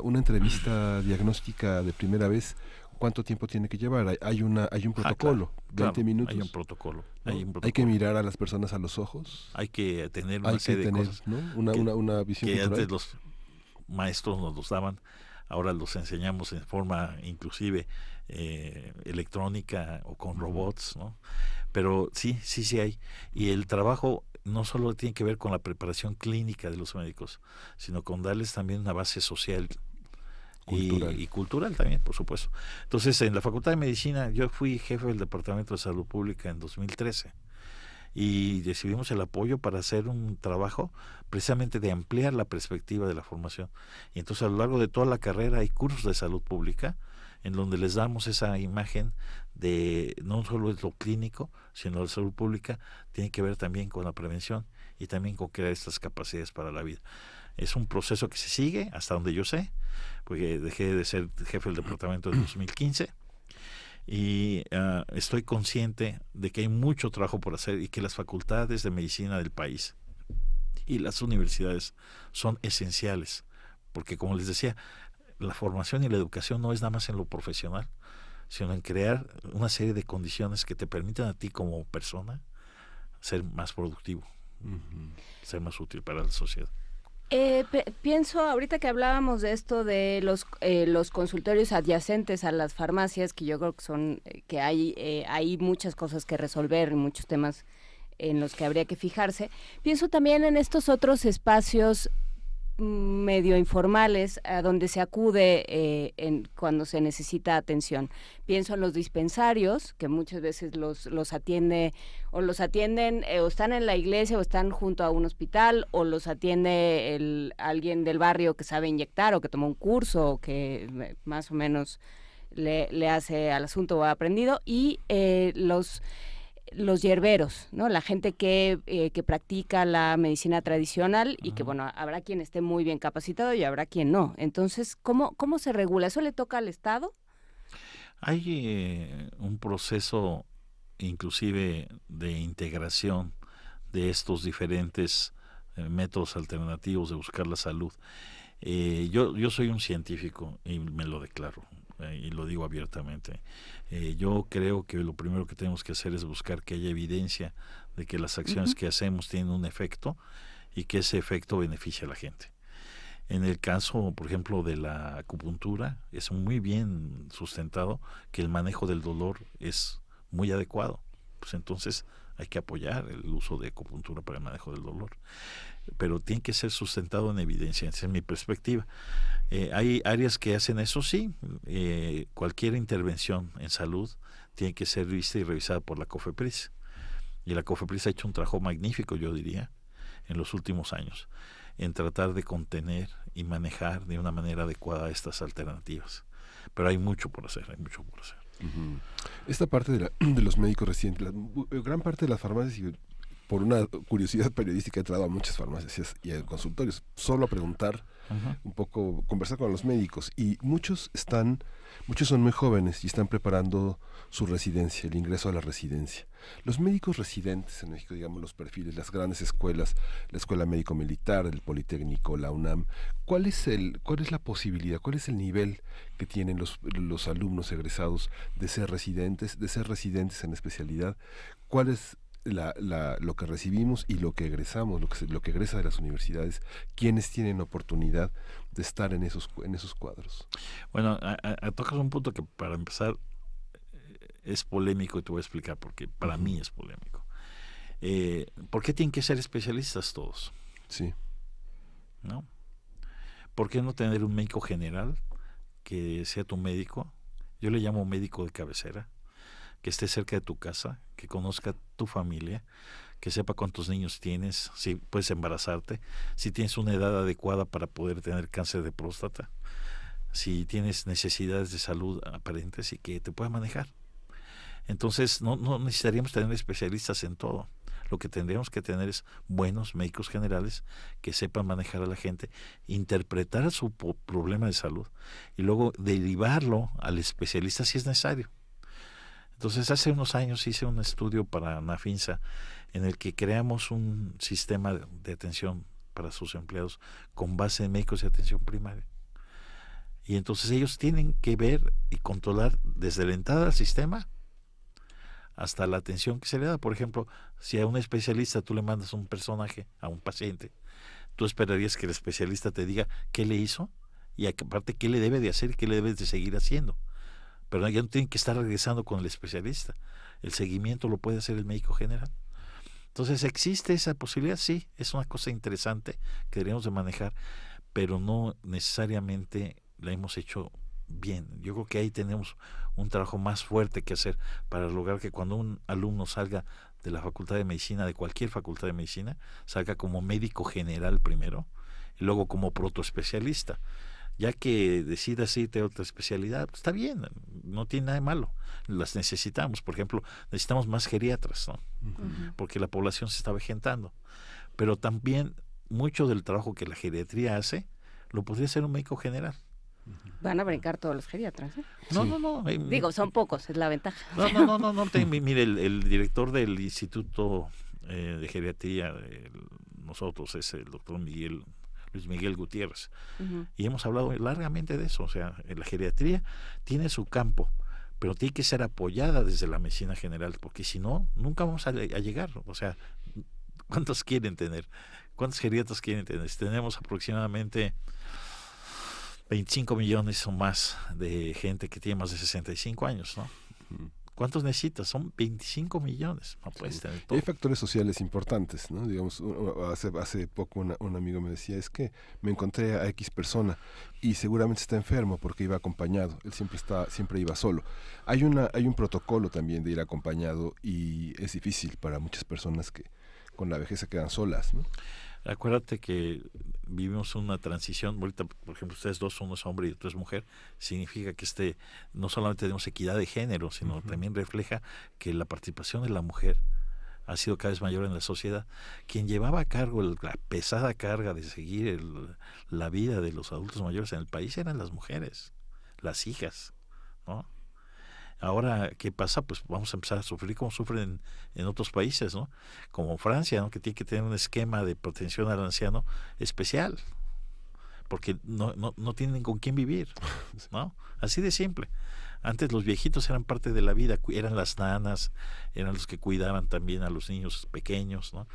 una entrevista diagnóstica de primera vez, ¿cuánto tiempo tiene que llevar? Hay un protocolo, claro, 20 minutos. Hay un protocolo. ¿No? Hay que mirar a las personas a los ojos. Hay que tener una serie de cosas, ¿no? Una visión que cultural. antes los maestros nos los daban, ahora los enseñamos en forma inclusive electrónica o con robots, ¿no? Pero sí hay. Y el trabajo no solo tiene que ver con la preparación clínica de los médicos, sino con darles también una base social y cultural también, por supuesto. Entonces, en la Facultad de Medicina, yo fui jefe del Departamento de Salud Pública en 2013 y recibimos el apoyo para hacer un trabajo precisamente de ampliar la perspectiva de la formación. Y entonces, a lo largo de toda la carrera hay cursos de salud pública en donde les damos esa imagen de no solo es lo clínico, sino la salud pública tiene que ver también con la prevención y también con crear estas capacidades para la vida. Es un proceso que se sigue hasta donde yo sé, porque dejé de ser jefe del departamento en 2015 y estoy consciente de que hay mucho trabajo por hacer y que las facultades de medicina del país y las universidades son esenciales, porque como les decía, la formación y la educación no es nada más en lo profesional, sino en crear una serie de condiciones que te permitan a ti como persona ser más productivo, ser más útil para la sociedad. Pienso, ahorita que hablábamos de esto de los consultorios adyacentes a las farmacias, que yo creo que son, que hay muchas cosas que resolver, muchos temas en los que habría que fijarse. Pienso también en estos otros espacios medio informales a donde se acude cuando se necesita atención. Pienso en los dispensarios, que muchas veces los atienden o están en la iglesia o están junto a un hospital, o los atiende alguien del barrio que sabe inyectar o que tomó un curso o que más o menos le hace al asunto o ha aprendido, y los hierberos, ¿no? La gente que practica la medicina tradicional y que, bueno, habrá quien esté muy bien capacitado y habrá quien no. Entonces, ¿cómo se regula? ¿Eso le toca al Estado? Hay un proceso inclusive de integración de estos diferentes métodos alternativos de buscar la salud. Yo soy un científico y me lo declaro. Y lo digo abiertamente. Yo creo que lo primero que tenemos que hacer es buscar que haya evidencia de que las acciones que hacemos tienen un efecto y que ese efecto beneficia a la gente. En el caso, por ejemplo, de la acupuntura, es muy bien sustentado que el manejo del dolor es muy adecuado. Pues entonces hay que apoyar el uso de acupuntura para el manejo del dolor. Pero tiene que ser sustentado en evidencia, esa es mi perspectiva. Hay áreas que hacen eso, sí. Cualquier intervención en salud tiene que ser vista y revisada por la COFEPRIS. Y la COFEPRIS ha hecho un trabajo magnífico, yo diría, en los últimos años, en tratar de contener y manejar de una manera adecuada estas alternativas. Pero hay mucho por hacer, Uh-huh. Esta parte de los médicos residentes, gran parte de las farmacias, y por una curiosidad periodística he entrado a muchas farmacias y a consultorios, solo a preguntar un poco, conversar con los médicos, y muchos son muy jóvenes y están preparando su residencia, el ingreso a la residencia. Los médicos residentes en México, digamos los perfiles, las grandes escuelas, la Escuela Médico Militar, el Politécnico, la UNAM, ¿cuál es la posibilidad, cuál es el nivel que tienen los alumnos egresados de ser residentes en especialidad? ¿Cuál es lo que recibimos y lo que egresamos, lo que egresa de las universidades? ¿Quiénes tienen oportunidad de estar en esos cuadros? Bueno, tocas un punto que para empezar es polémico y te voy a explicar porque para mí es polémico. ¿Por qué tienen que ser especialistas todos? Sí. ¿No? ¿Por qué no tener un médico general que sea tu médico? Yo le llamo médico de cabecera, que esté cerca de tu casa, que conozca tu familia, que sepa cuántos niños tienes, si puedes embarazarte, si tienes una edad adecuada para poder tener cáncer de próstata, si tienes necesidades de salud aparentes y que te pueda manejar. Entonces no necesitaríamos tener especialistas en todo. Lo que tendríamos que tener es buenos médicos generales que sepan manejar a la gente, interpretar su problema de salud y luego derivarlo al especialista si es necesario. Entonces hace unos años hice un estudio para Nafinsa en el que creamos un sistema de atención para sus empleados con base en médicos de atención primaria. Y entonces ellos tienen que ver y controlar desde la entrada al sistema hasta la atención que se le da. Por ejemplo, si a un especialista tú le mandas un personaje a un paciente, tú esperarías que el especialista te diga qué le hizo y aparte qué le debe de hacer y qué le debes de seguir haciendo. Pero ya no tienen que estar regresando con el especialista. El seguimiento lo puede hacer el médico general. Entonces, ¿existe esa posibilidad? Sí, es una cosa interesante que deberíamos de manejar, pero no necesariamente la hemos hecho bien. Yo creo que ahí tenemos un trabajo más fuerte que hacer para lograr que cuando un alumno salga de la facultad de medicina, de cualquier facultad de medicina, salga como médico general primero y luego como protoespecialista. Ya que decidas irte a otra especialidad, pues está bien, no tiene nada de malo. Las necesitamos, por ejemplo, necesitamos más geriatras, ¿no? Porque la población se está avejentando. Pero también mucho del trabajo que la geriatría hace, lo podría hacer un médico general. Van a brincar todos los geriatras, ¿eh? No. Digo, son pocos, es la ventaja. No. Mire, el director del Instituto de Geriatría, nosotros, es el doctor Luis Miguel Gutiérrez. Y hemos hablado largamente de eso. O sea, la geriatría tiene su campo, pero tiene que ser apoyada desde la medicina general, porque si no, nunca vamos a llegar. O sea, ¿cuántos quieren tener? ¿Cuántos geriatras quieren tener? Tenemos aproximadamente 25 millones o más de gente que tiene más de 65 años, ¿no? ¿Cuántos necesitas? Son 25 millones. No puedes tener todo. Y hay factores sociales importantes, ¿no? Digamos, hace poco un amigo me decía, es que me encontré a X persona y seguramente está enfermo porque iba acompañado. Él siempre iba solo. Hay un protocolo también de ir acompañado y es difícil para muchas personas que con la vejez se quedan solas, ¿no? Acuérdate que vivimos una transición. Ahorita, por ejemplo, ustedes dos, uno es hombre y otro es mujer. Significa que no solamente tenemos equidad de género, sino también refleja que la participación de la mujer ha sido cada vez mayor en la sociedad. Quien llevaba a cargo la pesada carga de seguir la vida de los adultos mayores en el país eran las mujeres, las hijas, ¿no? Ahora, ¿qué pasa? Pues vamos a empezar a sufrir como sufren en otros países, ¿no? Como Francia, ¿no? Que tiene que tener un esquema de protección al anciano especial, porque no tienen con quién vivir, ¿no? Así de simple. Antes los viejitos eran parte de la vida, eran las nanas, eran los que cuidaban también a los niños pequeños, ¿no?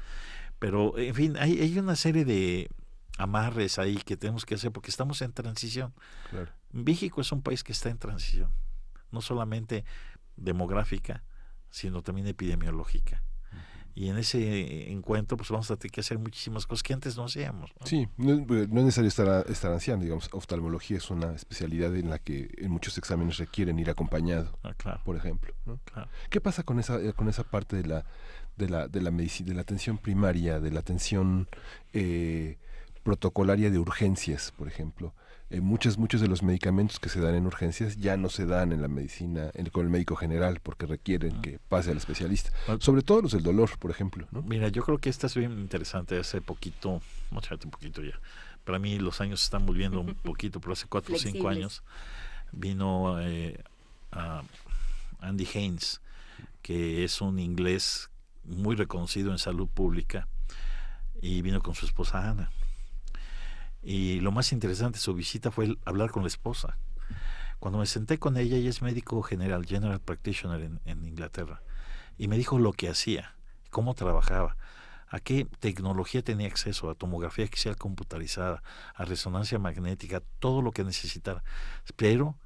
Pero, en fin, hay una serie de amarres ahí que tenemos que hacer porque estamos en transición. Claro. México es un país que está en transición, no solamente demográfica, sino también epidemiológica. Y en ese encuentro pues vamos a tener que hacer muchísimas cosas que antes no hacíamos, ¿no? Sí, no es necesario estar anciano, digamos. Oftalmología es una especialidad en la que en muchos exámenes requieren ir acompañado, claro, por ejemplo, ¿no? Claro. ¿Qué pasa con esa parte de la medicina, de la atención primaria, de la atención protocolaria de urgencias, por ejemplo? Muchos de los medicamentos que se dan en urgencias ya no se dan en la medicina con el médico general porque requieren que pase al especialista, sobre todo los del dolor, por ejemplo, ¿no? Mira, yo creo que esta es bien interesante. Hace un poquito ya, para mí los años están volviendo un poquito, pero hace 4 o 5 años vino a Andy Haynes, que es un inglés muy reconocido en salud pública, y vino con su esposa Ana. Y lo más interesante de su visita fue hablar con la esposa. Cuando me senté con ella es médico general, general practitioner en Inglaterra, y me dijo lo que hacía, cómo trabajaba, a qué tecnología tenía acceso, a tomografía axial computarizada, a resonancia magnética, todo lo que necesitara. Pero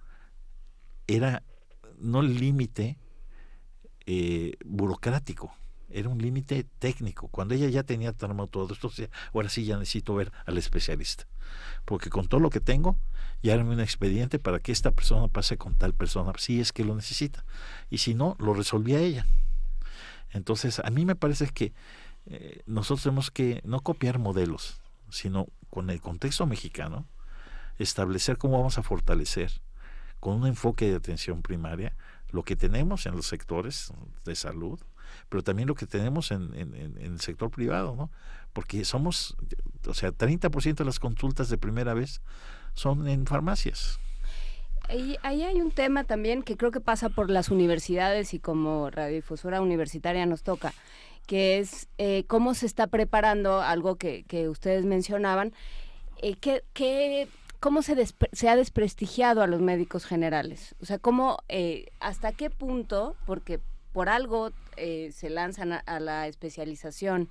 era no el límite burocrático, era un límite técnico. Cuando ella ya tenía armado todo esto, ahora sí ya necesito ver al especialista, porque con todo lo que tengo, ya arme un expediente para que esta persona pase con tal persona, si es que lo necesita, y si no, lo resolvía ella. Entonces, a mí me parece que nosotros tenemos que no copiar modelos, sino con el contexto mexicano, establecer cómo vamos a fortalecer, con un enfoque de atención primaria, lo que tenemos en los sectores de salud, pero también lo que tenemos en el sector privado, ¿no? Porque somos, 30% de las consultas de primera vez son en farmacias. Ahí hay un tema también que creo que pasa por las universidades y como radiodifusora universitaria nos toca, que es cómo se está preparando, algo que ustedes mencionaban, cómo se ha desprestigiado a los médicos generales. O sea, cómo, hasta qué punto, porque por algo se lanzan a la especialización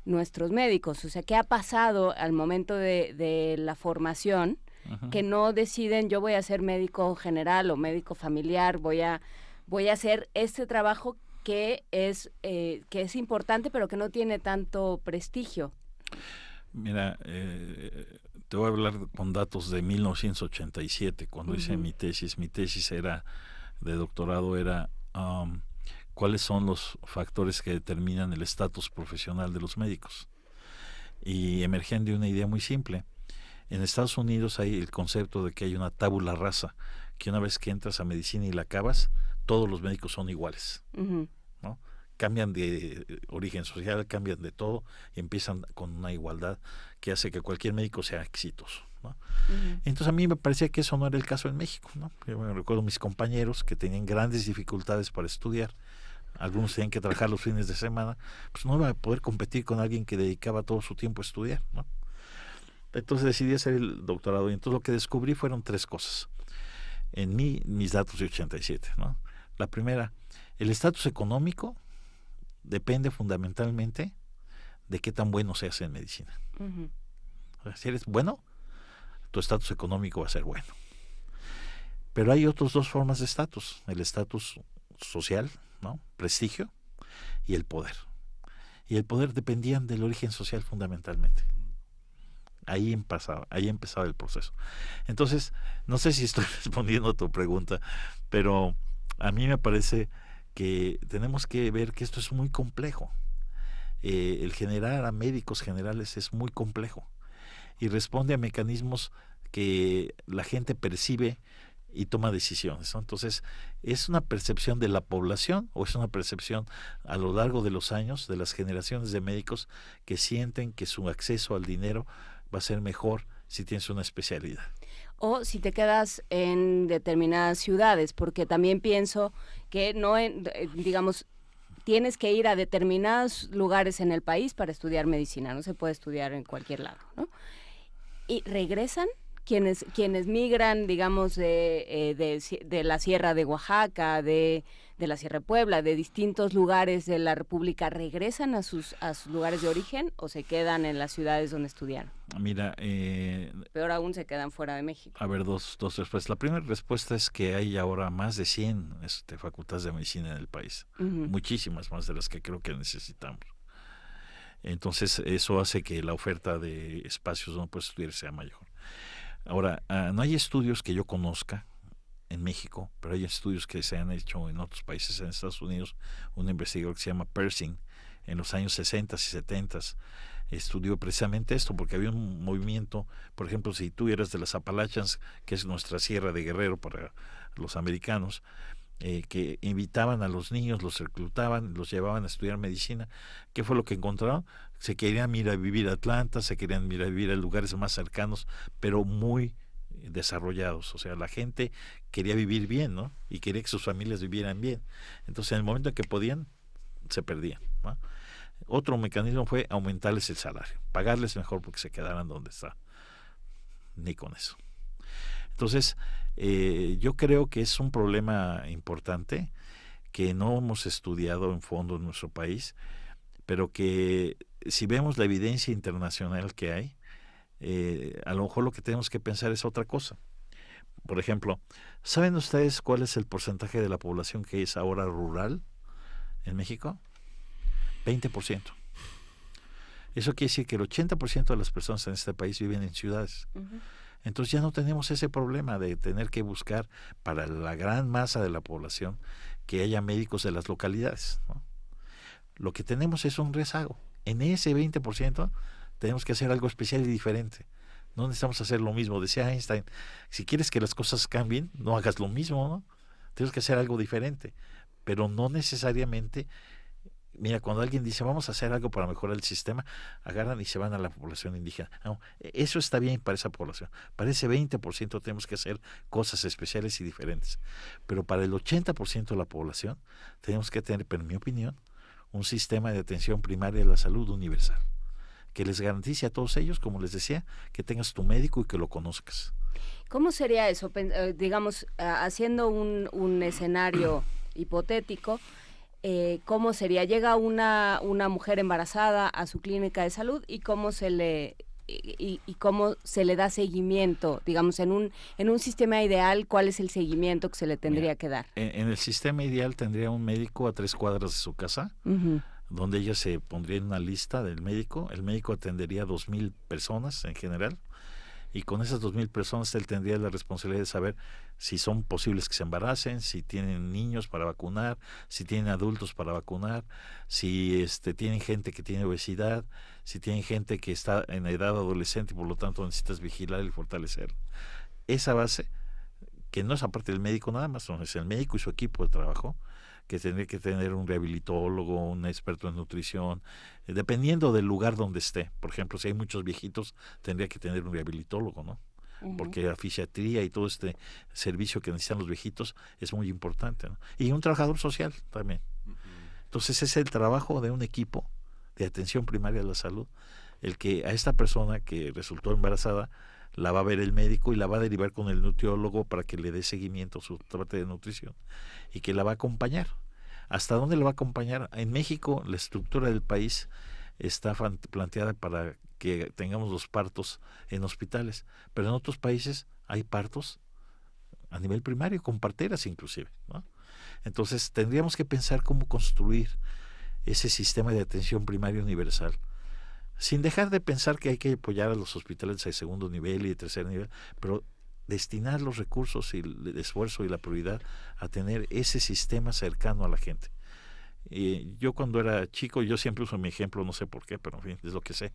nuestros médicos. O sea, ¿qué ha pasado al momento de la formación? Uh-huh. Que no deciden, yo voy a ser médico general o médico familiar, voy a hacer este trabajo que es importante, pero que no tiene tanto prestigio. Mira, te voy a hablar con datos de 1987, cuando uh-huh. hice mi tesis. Mi tesis era de doctorado, era cuáles son los factores que determinan el estatus profesional de los médicos. Y emergían de una idea muy simple. En Estados Unidos hay el concepto de que hay una tabula rasa, que una vez que entras a medicina y la acabas, todos los médicos son iguales, uh-huh. ¿no? Cambian de origen social, cambian de todo y empiezan con una igualdad que hace que cualquier médico sea exitoso, ¿no? Uh-huh. Entonces a mí me parecía que eso no era el caso en México, ¿no? Yo me recuerdo mis compañeros que tenían grandes dificultades para estudiar, algunos tenían que trabajar los fines de semana, pues no iba a poder competir con alguien que dedicaba todo su tiempo a estudiar, ¿no? Entonces decidí hacer el doctorado y entonces lo que descubrí fueron 3 cosas en mis datos de 87, ¿no? La primera, el estatus económico depende fundamentalmente de qué tan bueno seas en medicina. Uh-huh. O sea, si eres bueno, tu estatus económico va a ser bueno. Pero hay otras 2 formas de estatus, el estatus social, ¿no? Prestigio, y el poder. Y el poder dependían del origen social fundamentalmente. Ahí empezaba el proceso. Entonces, no sé si estoy respondiendo a tu pregunta, pero a mí me parece que tenemos que ver que esto es muy complejo. El generar a médicos generales es muy complejo y responde a mecanismos que la gente percibe y toma decisiones, ¿no? Entonces, ¿es una percepción de la población o es una percepción a lo largo de los años de las generaciones de médicos que sienten que su acceso al dinero va a ser mejor si tienes una especialidad? O si te quedas en determinadas ciudades, porque también pienso que digamos, tienes que ir a determinados lugares en el país para estudiar medicina, no se puede estudiar en cualquier lado, ¿no? Y regresan quienes migran, digamos, de la Sierra de Oaxaca, de la Sierra de Puebla, de distintos lugares de la República, ¿regresan a sus lugares de origen o se quedan en las ciudades donde estudiaron? Mira, peor aún, se quedan fuera de México. A ver, dos respuestas. La primera respuesta es que hay ahora más de 100 facultades de medicina en el país, uh-huh. Muchísimas más de las que creo que necesitamos. Entonces, eso hace que la oferta de espacios donde puedes estudiar sea mayor. Ahora, no hay estudios que yo conozca en México, pero hay estudios que se han hecho en otros países, en Estados Unidos. Un investigador que se llama Persing, en los años 60 y 70 estudió precisamente esto, porque había un movimiento, por ejemplo, si tú eras de las Apalaches, que es nuestra sierra de Guerrero para los americanos, que invitaban a los niños, los reclutaban, los llevaban a estudiar medicina. ¿Qué fue lo que encontraron? Se querían ir a vivir a Atlanta, se querían ir a vivir a lugares más cercanos, pero muy desarrollados. O sea, la gente quería vivir bien, ¿no? Y quería que sus familias vivieran bien. Entonces, en el momento en que podían, se perdían, ¿no? Otro mecanismo fue aumentarles el salario, pagarles mejor porque se quedaran donde está. Ni con eso. Entonces, yo creo que es un problema importante que no hemos estudiado en fondo en nuestro país, pero que si vemos la evidencia internacional que hay, a lo mejor lo que tenemos que pensar es otra cosa. Por ejemplo, ¿saben ustedes cuál es el porcentaje de la población que es ahora rural en México? 20%. Eso quiere decir que el 80% de las personas en este país viven en ciudades. Entonces ya no tenemos ese problema de tener que buscar para la gran masa de la población que haya médicos de las localidades, ¿no? Lo que tenemos es un rezago. En ese 20% tenemos que hacer algo especial y diferente. No necesitamos hacer lo mismo. Decía Einstein, si quieres que las cosas cambien, no hagas lo mismo, ¿no? Tienes que hacer algo diferente. Pero no necesariamente... Mira, cuando alguien dice, vamos a hacer algo para mejorar el sistema, agarran y se van a la población indígena. No, eso está bien para esa población. Para ese 20% tenemos que hacer cosas especiales y diferentes. Pero para el 80% de la población tenemos que tener, en mi opinión, un sistema de atención primaria de la salud universal, que les garantice a todos ellos, como les decía, que tengas tu médico y que lo conozcas. ¿Cómo sería eso? Digamos, haciendo un escenario hipotético, ¿cómo sería? Llega una mujer embarazada a su clínica de salud y cómo se le da seguimiento, digamos, en un sistema ideal, ¿cuál es el seguimiento que se le tendría que dar? En el sistema ideal tendría un médico a 3 cuadras de su casa, donde ella se pondría en una lista del médico. El médico atendería a 2,000 personas en general, y con esas 2,000 personas él tendría la responsabilidad de saber si son posibles que se embaracen, si tienen niños para vacunar, si tienen adultos para vacunar, si tienen gente que tiene obesidad, si tienen gente que está en edad adolescente y por lo tanto necesitas vigilar y fortalecer. Esa base, que no es aparte del médico nada más, no, es el médico y su equipo de trabajo, que tendría que tener un rehabilitólogo, un experto en nutrición, dependiendo del lugar donde esté. Por ejemplo, si hay muchos viejitos, tendría que tener un rehabilitólogo, ¿no? Porque la fisiatría y todo este servicio que necesitan los viejitos es muy importante, ¿no? Y un trabajador social también. Entonces es el trabajo de un equipo de atención primaria de la salud, el que a esta persona que resultó embarazada la va a ver el médico y la va a derivar con el nutriólogo para que le dé seguimiento a su parte de nutrición y que la va a acompañar. ¿Hasta dónde la va a acompañar? En México la estructura del país está planteada para que tengamos los partos en hospitales, pero en otros países hay partos a nivel primario, con parteras inclusive, ¿no? Entonces tendríamos que pensar cómo construir ese sistema de atención primaria universal, sin dejar de pensar que hay que apoyar a los hospitales de segundo nivel y de tercer nivel, pero destinar los recursos y el esfuerzo y la prioridad a tener ese sistema cercano a la gente. Yo cuando era chico, yo siempre uso mi ejemplo, no sé por qué, pero en fin, es lo que sé.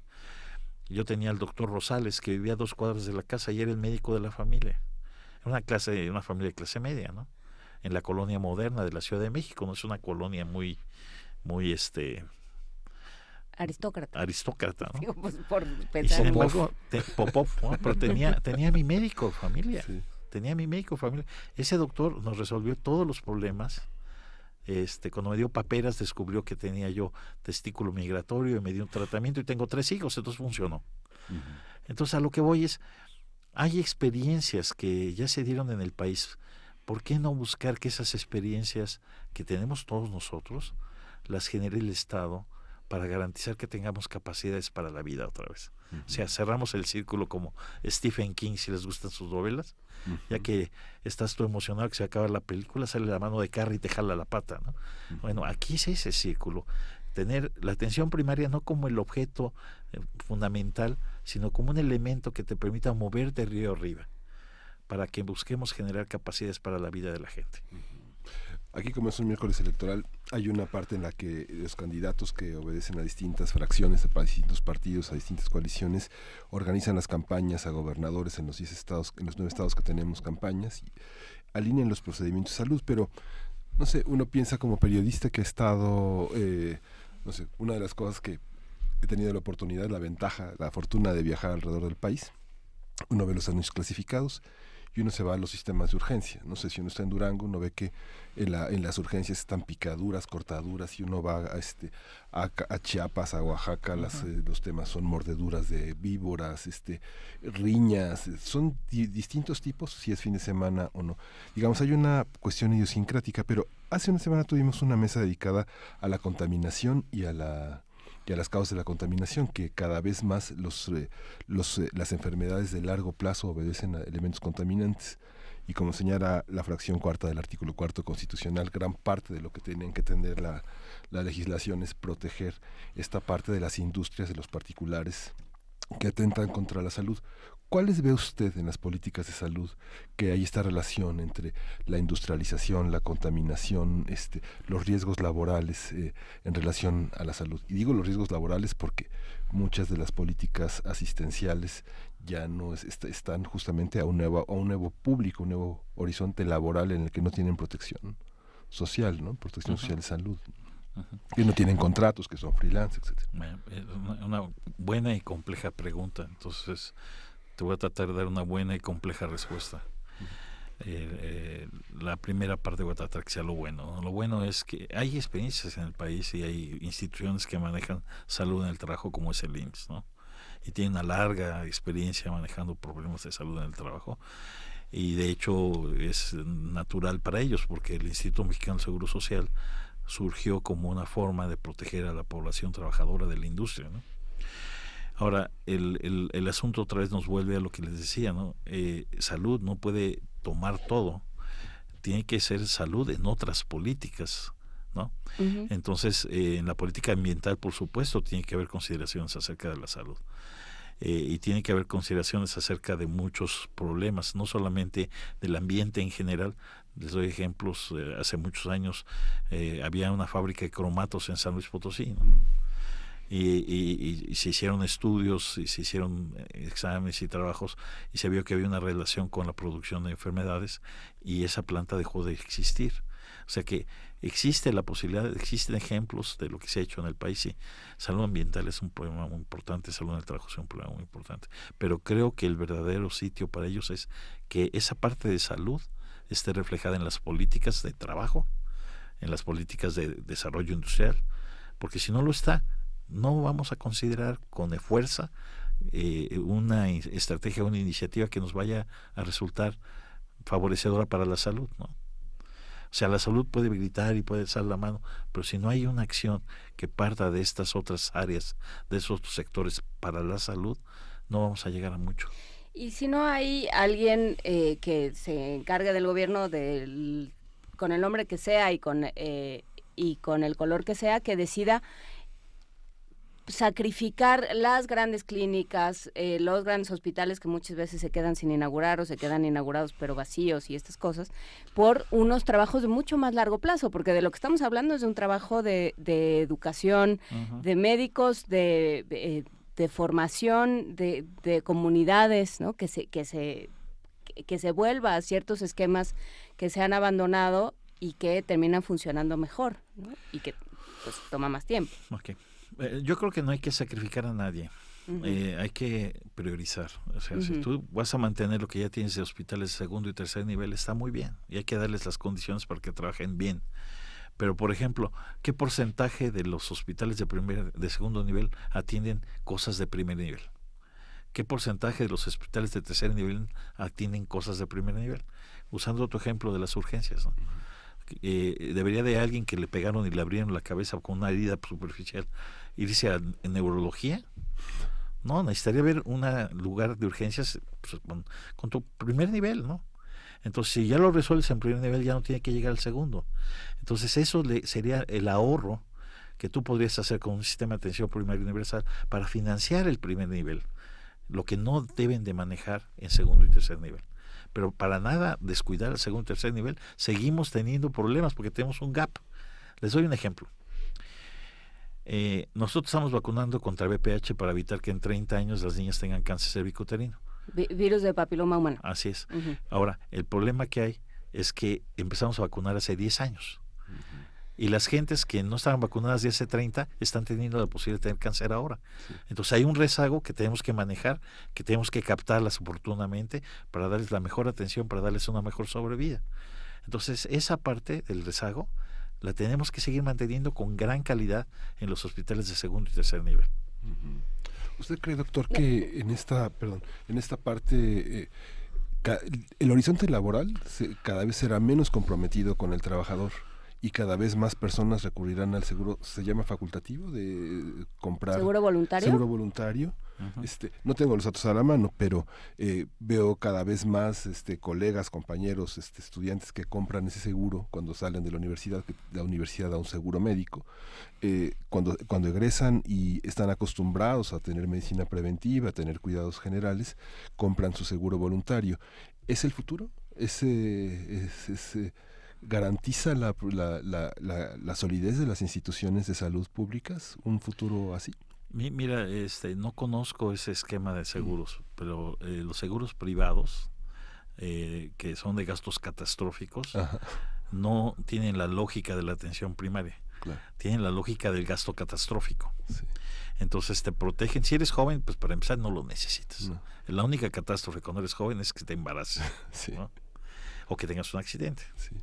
Yo tenía al doctor Rosales, que vivía a 2 cuadras de la casa y era el médico de la familia. Una familia de clase media, ¿no? En la colonia moderna de la Ciudad de México, no es una colonia muy aristócrata, ¿no? Digo, pues, por y sin embargo, Popov, ¿no? Pero tenía mi médico de familia. Sí. Tenía mi médico de familia. Ese doctor nos resolvió todos los problemas. Cuando me dio paperas, descubrió que tenía yo testículo migratorio y me dio un tratamiento y tengo 3 hijos, entonces funcionó. Entonces a lo que voy es, hay experiencias que ya se dieron en el país. ¿Por qué no buscar que esas experiencias que tenemos todos nosotros las genere el Estado para garantizar que tengamos capacidades para la vida otra vez? O sea, cerramos el círculo como Stephen King, si les gustan sus novelas, ya que estás tú emocionado que se acaba la película, sale la mano de Carrie y te jala la pata, ¿no? Bueno, aquí es ese círculo, tener la atención primaria no como el objeto fundamental, sino como un elemento que te permita moverte río arriba, para que busquemos generar capacidades para la vida de la gente. Aquí, como es un miércoles electoral, hay una parte en la que los candidatos que obedecen a distintas fracciones, a distintos partidos, a distintas coaliciones, organizan las campañas a gobernadores en los 10 estados, en los 9 estados que tenemos campañas, y alinean los procedimientos de salud, pero no sé, uno piensa como periodista que ha estado, no sé, una de las cosas que he tenido la oportunidad, la ventaja, la fortuna de viajar alrededor del país, uno ve los anuncios clasificados y uno se va a los sistemas de urgencia. No sé, si uno está en Durango, uno ve que en las urgencias están picaduras, cortaduras, y uno va a Chiapas, a Oaxaca, los temas son mordeduras de víboras, riñas, son distintos tipos, si es fin de semana o no. Digamos, hay una cuestión idiosincrática, pero hace una semana tuvimos una mesa dedicada a la contaminación y a las causas de la contaminación, que cada vez más las enfermedades de largo plazo obedecen a elementos contaminantes. y como señala la fracción cuarta del artículo cuarto constitucional, gran parte de lo que tienen que tener la legislación es proteger esta parte de las industrias, de los particulares que atentan contra la salud. ¿Cuáles ve usted en las políticas de salud que hay esta relación entre la industrialización, la contaminación, los riesgos laborales en relación a la salud? Y digo los riesgos laborales porque muchas de las políticas asistenciales ya no están justamente a un nuevo público, un nuevo horizonte laboral en el que no tienen protección social, ¿no? Protección social de salud. Que no tienen contratos, que son freelance, etc. Una buena y compleja pregunta, entonces te voy a tratar de dar una buena y compleja respuesta. La primera parte voy a tratar que sea lo bueno, ¿no? Lo bueno es que hay experiencias en el país y hay instituciones que manejan salud en el trabajo, como es el IMSS, ¿no? Y tienen una larga experiencia manejando problemas de salud en el trabajo, y de hecho es natural para ellos porque el Instituto Mexicano del Seguro Social surgió como una forma de proteger a la población trabajadora de la industria, ¿no? Ahora, el asunto otra vez nos vuelve a lo que les decía, ¿no? Salud no puede tomar todo, tiene que ser salud en otras políticas, ¿no? Uh-huh. Entonces, en la política ambiental, por supuesto, tiene que haber consideraciones acerca de la salud. Y tiene que haber consideraciones acerca de muchos problemas, no solamente del ambiente en general. Les doy ejemplos, hace muchos años había una fábrica de cromatos en San Luis Potosí, ¿no? Y se hicieron estudios y se hicieron exámenes y trabajos y se vio que había una relación con la producción de enfermedades y esa planta dejó de existir. O sea que existe la posibilidad, existen ejemplos de lo que se ha hecho en el país, y salud ambiental es un problema muy importante, salud en el trabajo es un problema muy importante, pero creo que el verdadero sitio para ellos es que esa parte de salud esté reflejada en las políticas de trabajo, en las políticas de desarrollo industrial, porque si no lo está, no vamos a considerar con fuerza una estrategia, una iniciativa que nos vaya a resultar favorecedora para la salud, ¿no? O sea, la salud puede gritar y puede alzar la mano, pero si no hay una acción que parta de estas otras áreas, de esos otros sectores para la salud, no vamos a llegar a mucho. Y si no hay alguien que se encargue del gobierno con el nombre que sea y con el color que sea, que decida sacrificar las grandes clínicas, los grandes hospitales que muchas veces se quedan sin inaugurar o se quedan inaugurados pero vacíos y estas cosas, por unos trabajos de mucho más largo plazo, porque de lo que estamos hablando es de un trabajo de educación, uh-huh, de médicos, de formación, de comunidades, ¿no? Que se vuelva a ciertos esquemas que se han abandonado y que terminan funcionando mejor, ¿no? Y que pues toma más tiempo. Okay. Yo creo que no hay que sacrificar a nadie, uh-huh, hay que priorizar. O sea, uh-huh, si tú vas a mantener lo que ya tienes de hospitales de segundo y tercer nivel, está muy bien, y hay que darles las condiciones para que trabajen bien. Pero, por ejemplo, ¿qué porcentaje de los hospitales de segundo nivel atienden cosas de primer nivel? ¿Qué porcentaje de los hospitales de tercer nivel atienden cosas de primer nivel? Usando otro ejemplo de las urgencias, ¿no? Debería de alguien que le pegaron y le abrieron la cabeza con una herida superficial irse a neurología. No, necesitaría haber un lugar de urgencias pues, con tu primer nivel, ¿no? Entonces, si ya lo resuelves en primer nivel, ya no tiene que llegar al segundo. Entonces, eso sería el ahorro que tú podrías hacer con un sistema de atención primaria universal para financiar el primer nivel, lo que no deben de manejar en segundo y tercer nivel. Pero para nada descuidar el segundo y tercer nivel, seguimos teniendo problemas porque tenemos un gap. Les doy un ejemplo. Nosotros estamos vacunando contra VPH para evitar que en 30 años las niñas tengan cáncer cervicuterino. Virus de papiloma humano. Así es. Uh-huh. Ahora, el problema que hay es que empezamos a vacunar hace 10 años. Uh-huh. Y las gentes que no estaban vacunadas de hace 30 están teniendo la posibilidad de tener cáncer ahora. Sí. Entonces hay un rezago que tenemos que manejar, que tenemos que captarlas oportunamente para darles la mejor atención, para darles una mejor sobrevida. Entonces esa parte del rezago la tenemos que seguir manteniendo con gran calidad en los hospitales de segundo y tercer nivel. Uh-huh. ¿Usted cree, doctor, que en esta parte el horizonte laboral cada vez será menos comprometido con el trabajador y cada vez más personas recurrirán al seguro, se llama facultativo, de comprar seguro voluntario? Seguro voluntario, No tengo los datos a la mano, pero veo cada vez más colegas, compañeros, estudiantes que compran ese seguro cuando salen de la universidad, que la universidad da un seguro médico. Cuando egresan y están acostumbrados a tener medicina preventiva, a tener cuidados generales, compran su seguro voluntario. ¿Es el futuro? ¿Garantiza la solidez de las instituciones de salud públicas un futuro así? Mira, no conozco ese esquema de seguros, pero los seguros privados, que son de gastos catastróficos, no tienen la lógica de la atención primaria. Claro. Tienen la lógica del gasto catastrófico. Sí. Entonces te protegen. Si eres joven, pues para empezar no lo necesitas. No. La única catástrofe cuando eres joven es que te embaraces, sí, ¿no? O que tengas un accidente. Sí.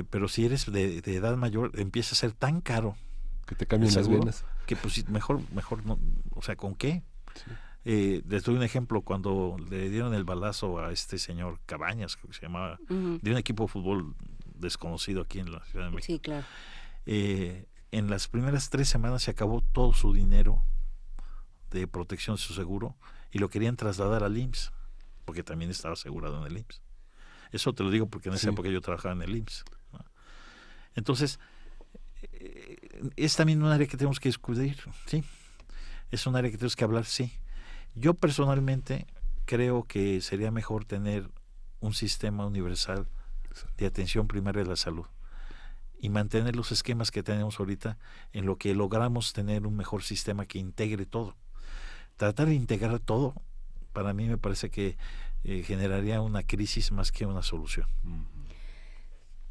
Pero si eres de edad mayor, empieza a ser tan caro que te cambien las venas, que pues mejor no, o sea, ¿con qué? Sí. Les doy un ejemplo. Cuando le dieron el balazo a este señor Cabañas, creo que se llamaba, de un equipo de fútbol desconocido aquí en la Ciudad de México. Sí, claro. En las primeras 3 semanas se acabó todo su dinero de protección de su seguro y lo querían trasladar al IMSS, porque también estaba asegurado en el IMSS. Eso te lo digo porque en esa época yo trabajaba en el IMSS, ¿no? Entonces, es también un área que tenemos que descubrir, ¿sí? Es un área que tenemos que hablar, sí. Yo personalmente creo que sería mejor tener un sistema universal de atención primaria de la salud y mantener los esquemas que tenemos ahorita, en lo que logramos tener un mejor sistema que integre todo. Tratar de integrar todo, para mí me parece que generaría una crisis más que una solución.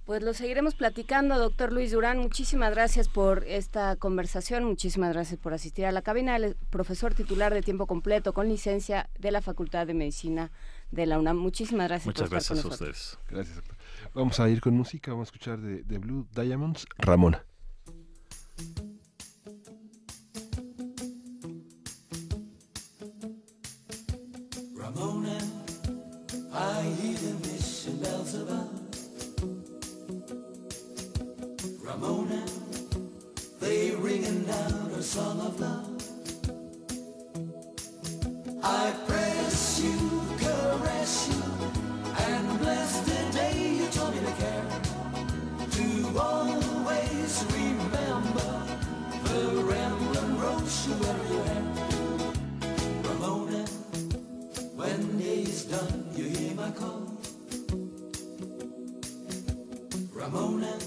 Pues lo seguiremos platicando, doctor Luis Durán. Muchísimas gracias por esta conversación, muchísimas gracias por asistir a la cabina. El profesor titular de tiempo completo con licencia de la Facultad de Medicina de la UNAM. Muchísimas gracias. Muchas por estar gracias con a nosotros. ustedes. Gracias, doctor. Vamos a ir con música, vamos a escuchar de Blue Diamonds, Ramona. Ramona, I hear the mission bells above. Ramona, they ringing out a song of love. I press you, caress you, and bless the day you told me to care. To always remember the rambling rose you wear in your hair. Ramona, when day is done, you hear my call. Ramona,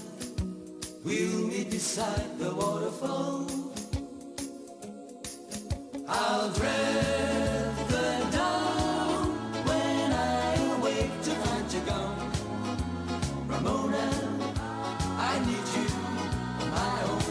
we'll meet beside the waterfall. I'll dread the dawn when I awake to find you gone. Ramona, I need you on my own.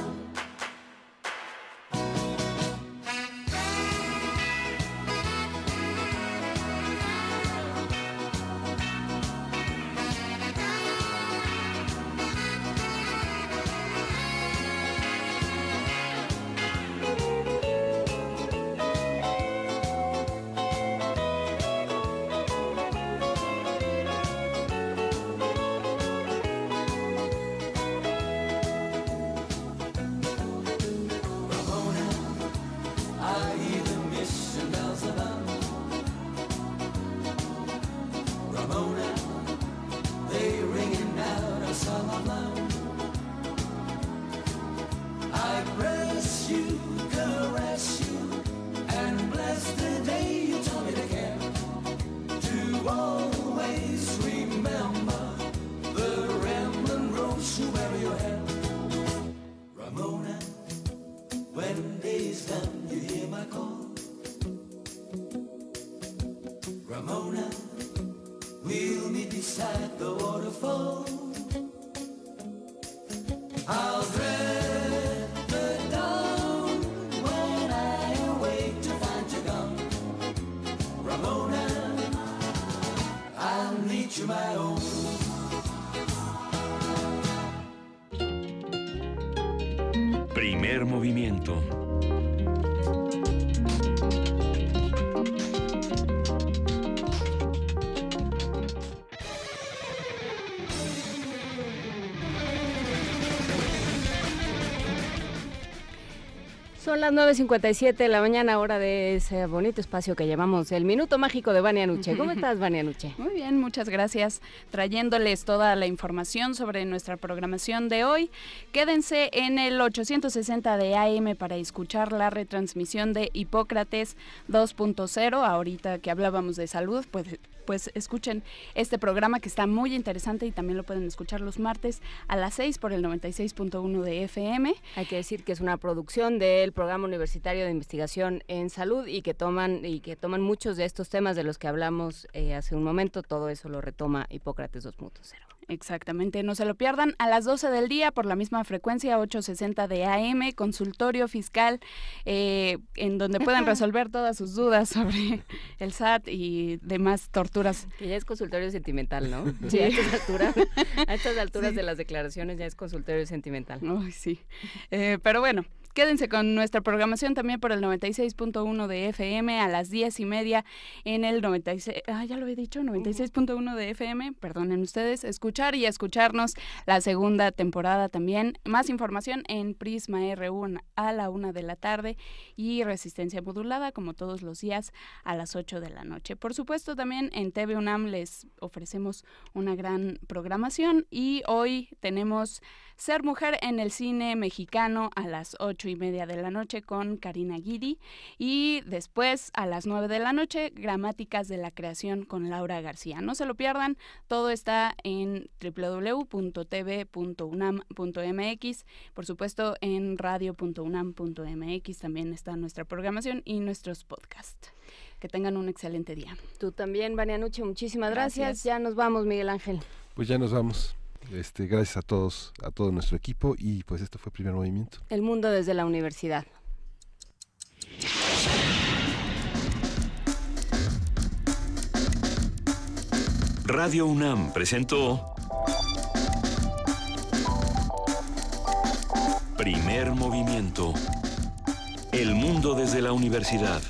Primer movimiento. Son las 9:57 de la mañana, hora de ese bonito espacio que llamamos el Minuto Mágico de Vania Nuche. ¿Cómo estás, Vania Nuche? Muy bien, muchas gracias. Trayéndoles toda la información sobre nuestra programación de hoy. Quédense en el 860 de AM para escuchar la retransmisión de Hipócrates 2.0. Ahorita que hablábamos de salud, pues escuchen este programa que está muy interesante y también lo pueden escuchar los martes a las 6 por el 96.1 de FM. Hay que decir que es una producción del Programa Universitario de Investigación en Salud y que toman muchos de estos temas de los que hablamos hace un momento. Todo eso lo retoma Hipócrates 2.0. Exactamente, no se lo pierdan. A las 12 del día, por la misma frecuencia, 860 de AM, consultorio fiscal, en donde puedan resolver todas sus dudas sobre el SAT y demás torturas. Que ya es consultorio sentimental, ¿no? Sí. A estas alturas sí. De las declaraciones ya es consultorio sentimental. Uy, sí. Pero bueno, quédense con nuestra programación también por el 96.1 de FM a las 10:30 en el 96.1 de FM, perdonen ustedes, escuchar y escucharnos la segunda temporada también. Más información en Prisma RU a la 1 de la tarde y Resistencia Modulada como todos los días a las 8 de la noche. Por supuesto también en TV UNAM les ofrecemos una gran programación y hoy tenemos Ser Mujer en el Cine Mexicano a las 8:30 de la noche con Karina Guidi y después a las 9 de la noche Gramáticas de la Creación con Laura García. No se lo pierdan, todo está en www.tv.unam.mx, por supuesto en radio.unam.mx también está nuestra programación y nuestros podcasts. Que tengan un excelente día. Tú también, Vania Nuche, muchísimas gracias. Ya nos vamos, Miguel Ángel. Pues ya nos vamos. Gracias a todos, a todo nuestro equipo y pues esto fue Primer Movimiento. El mundo desde la universidad. Radio UNAM presentó Primer Movimiento. El mundo desde la universidad.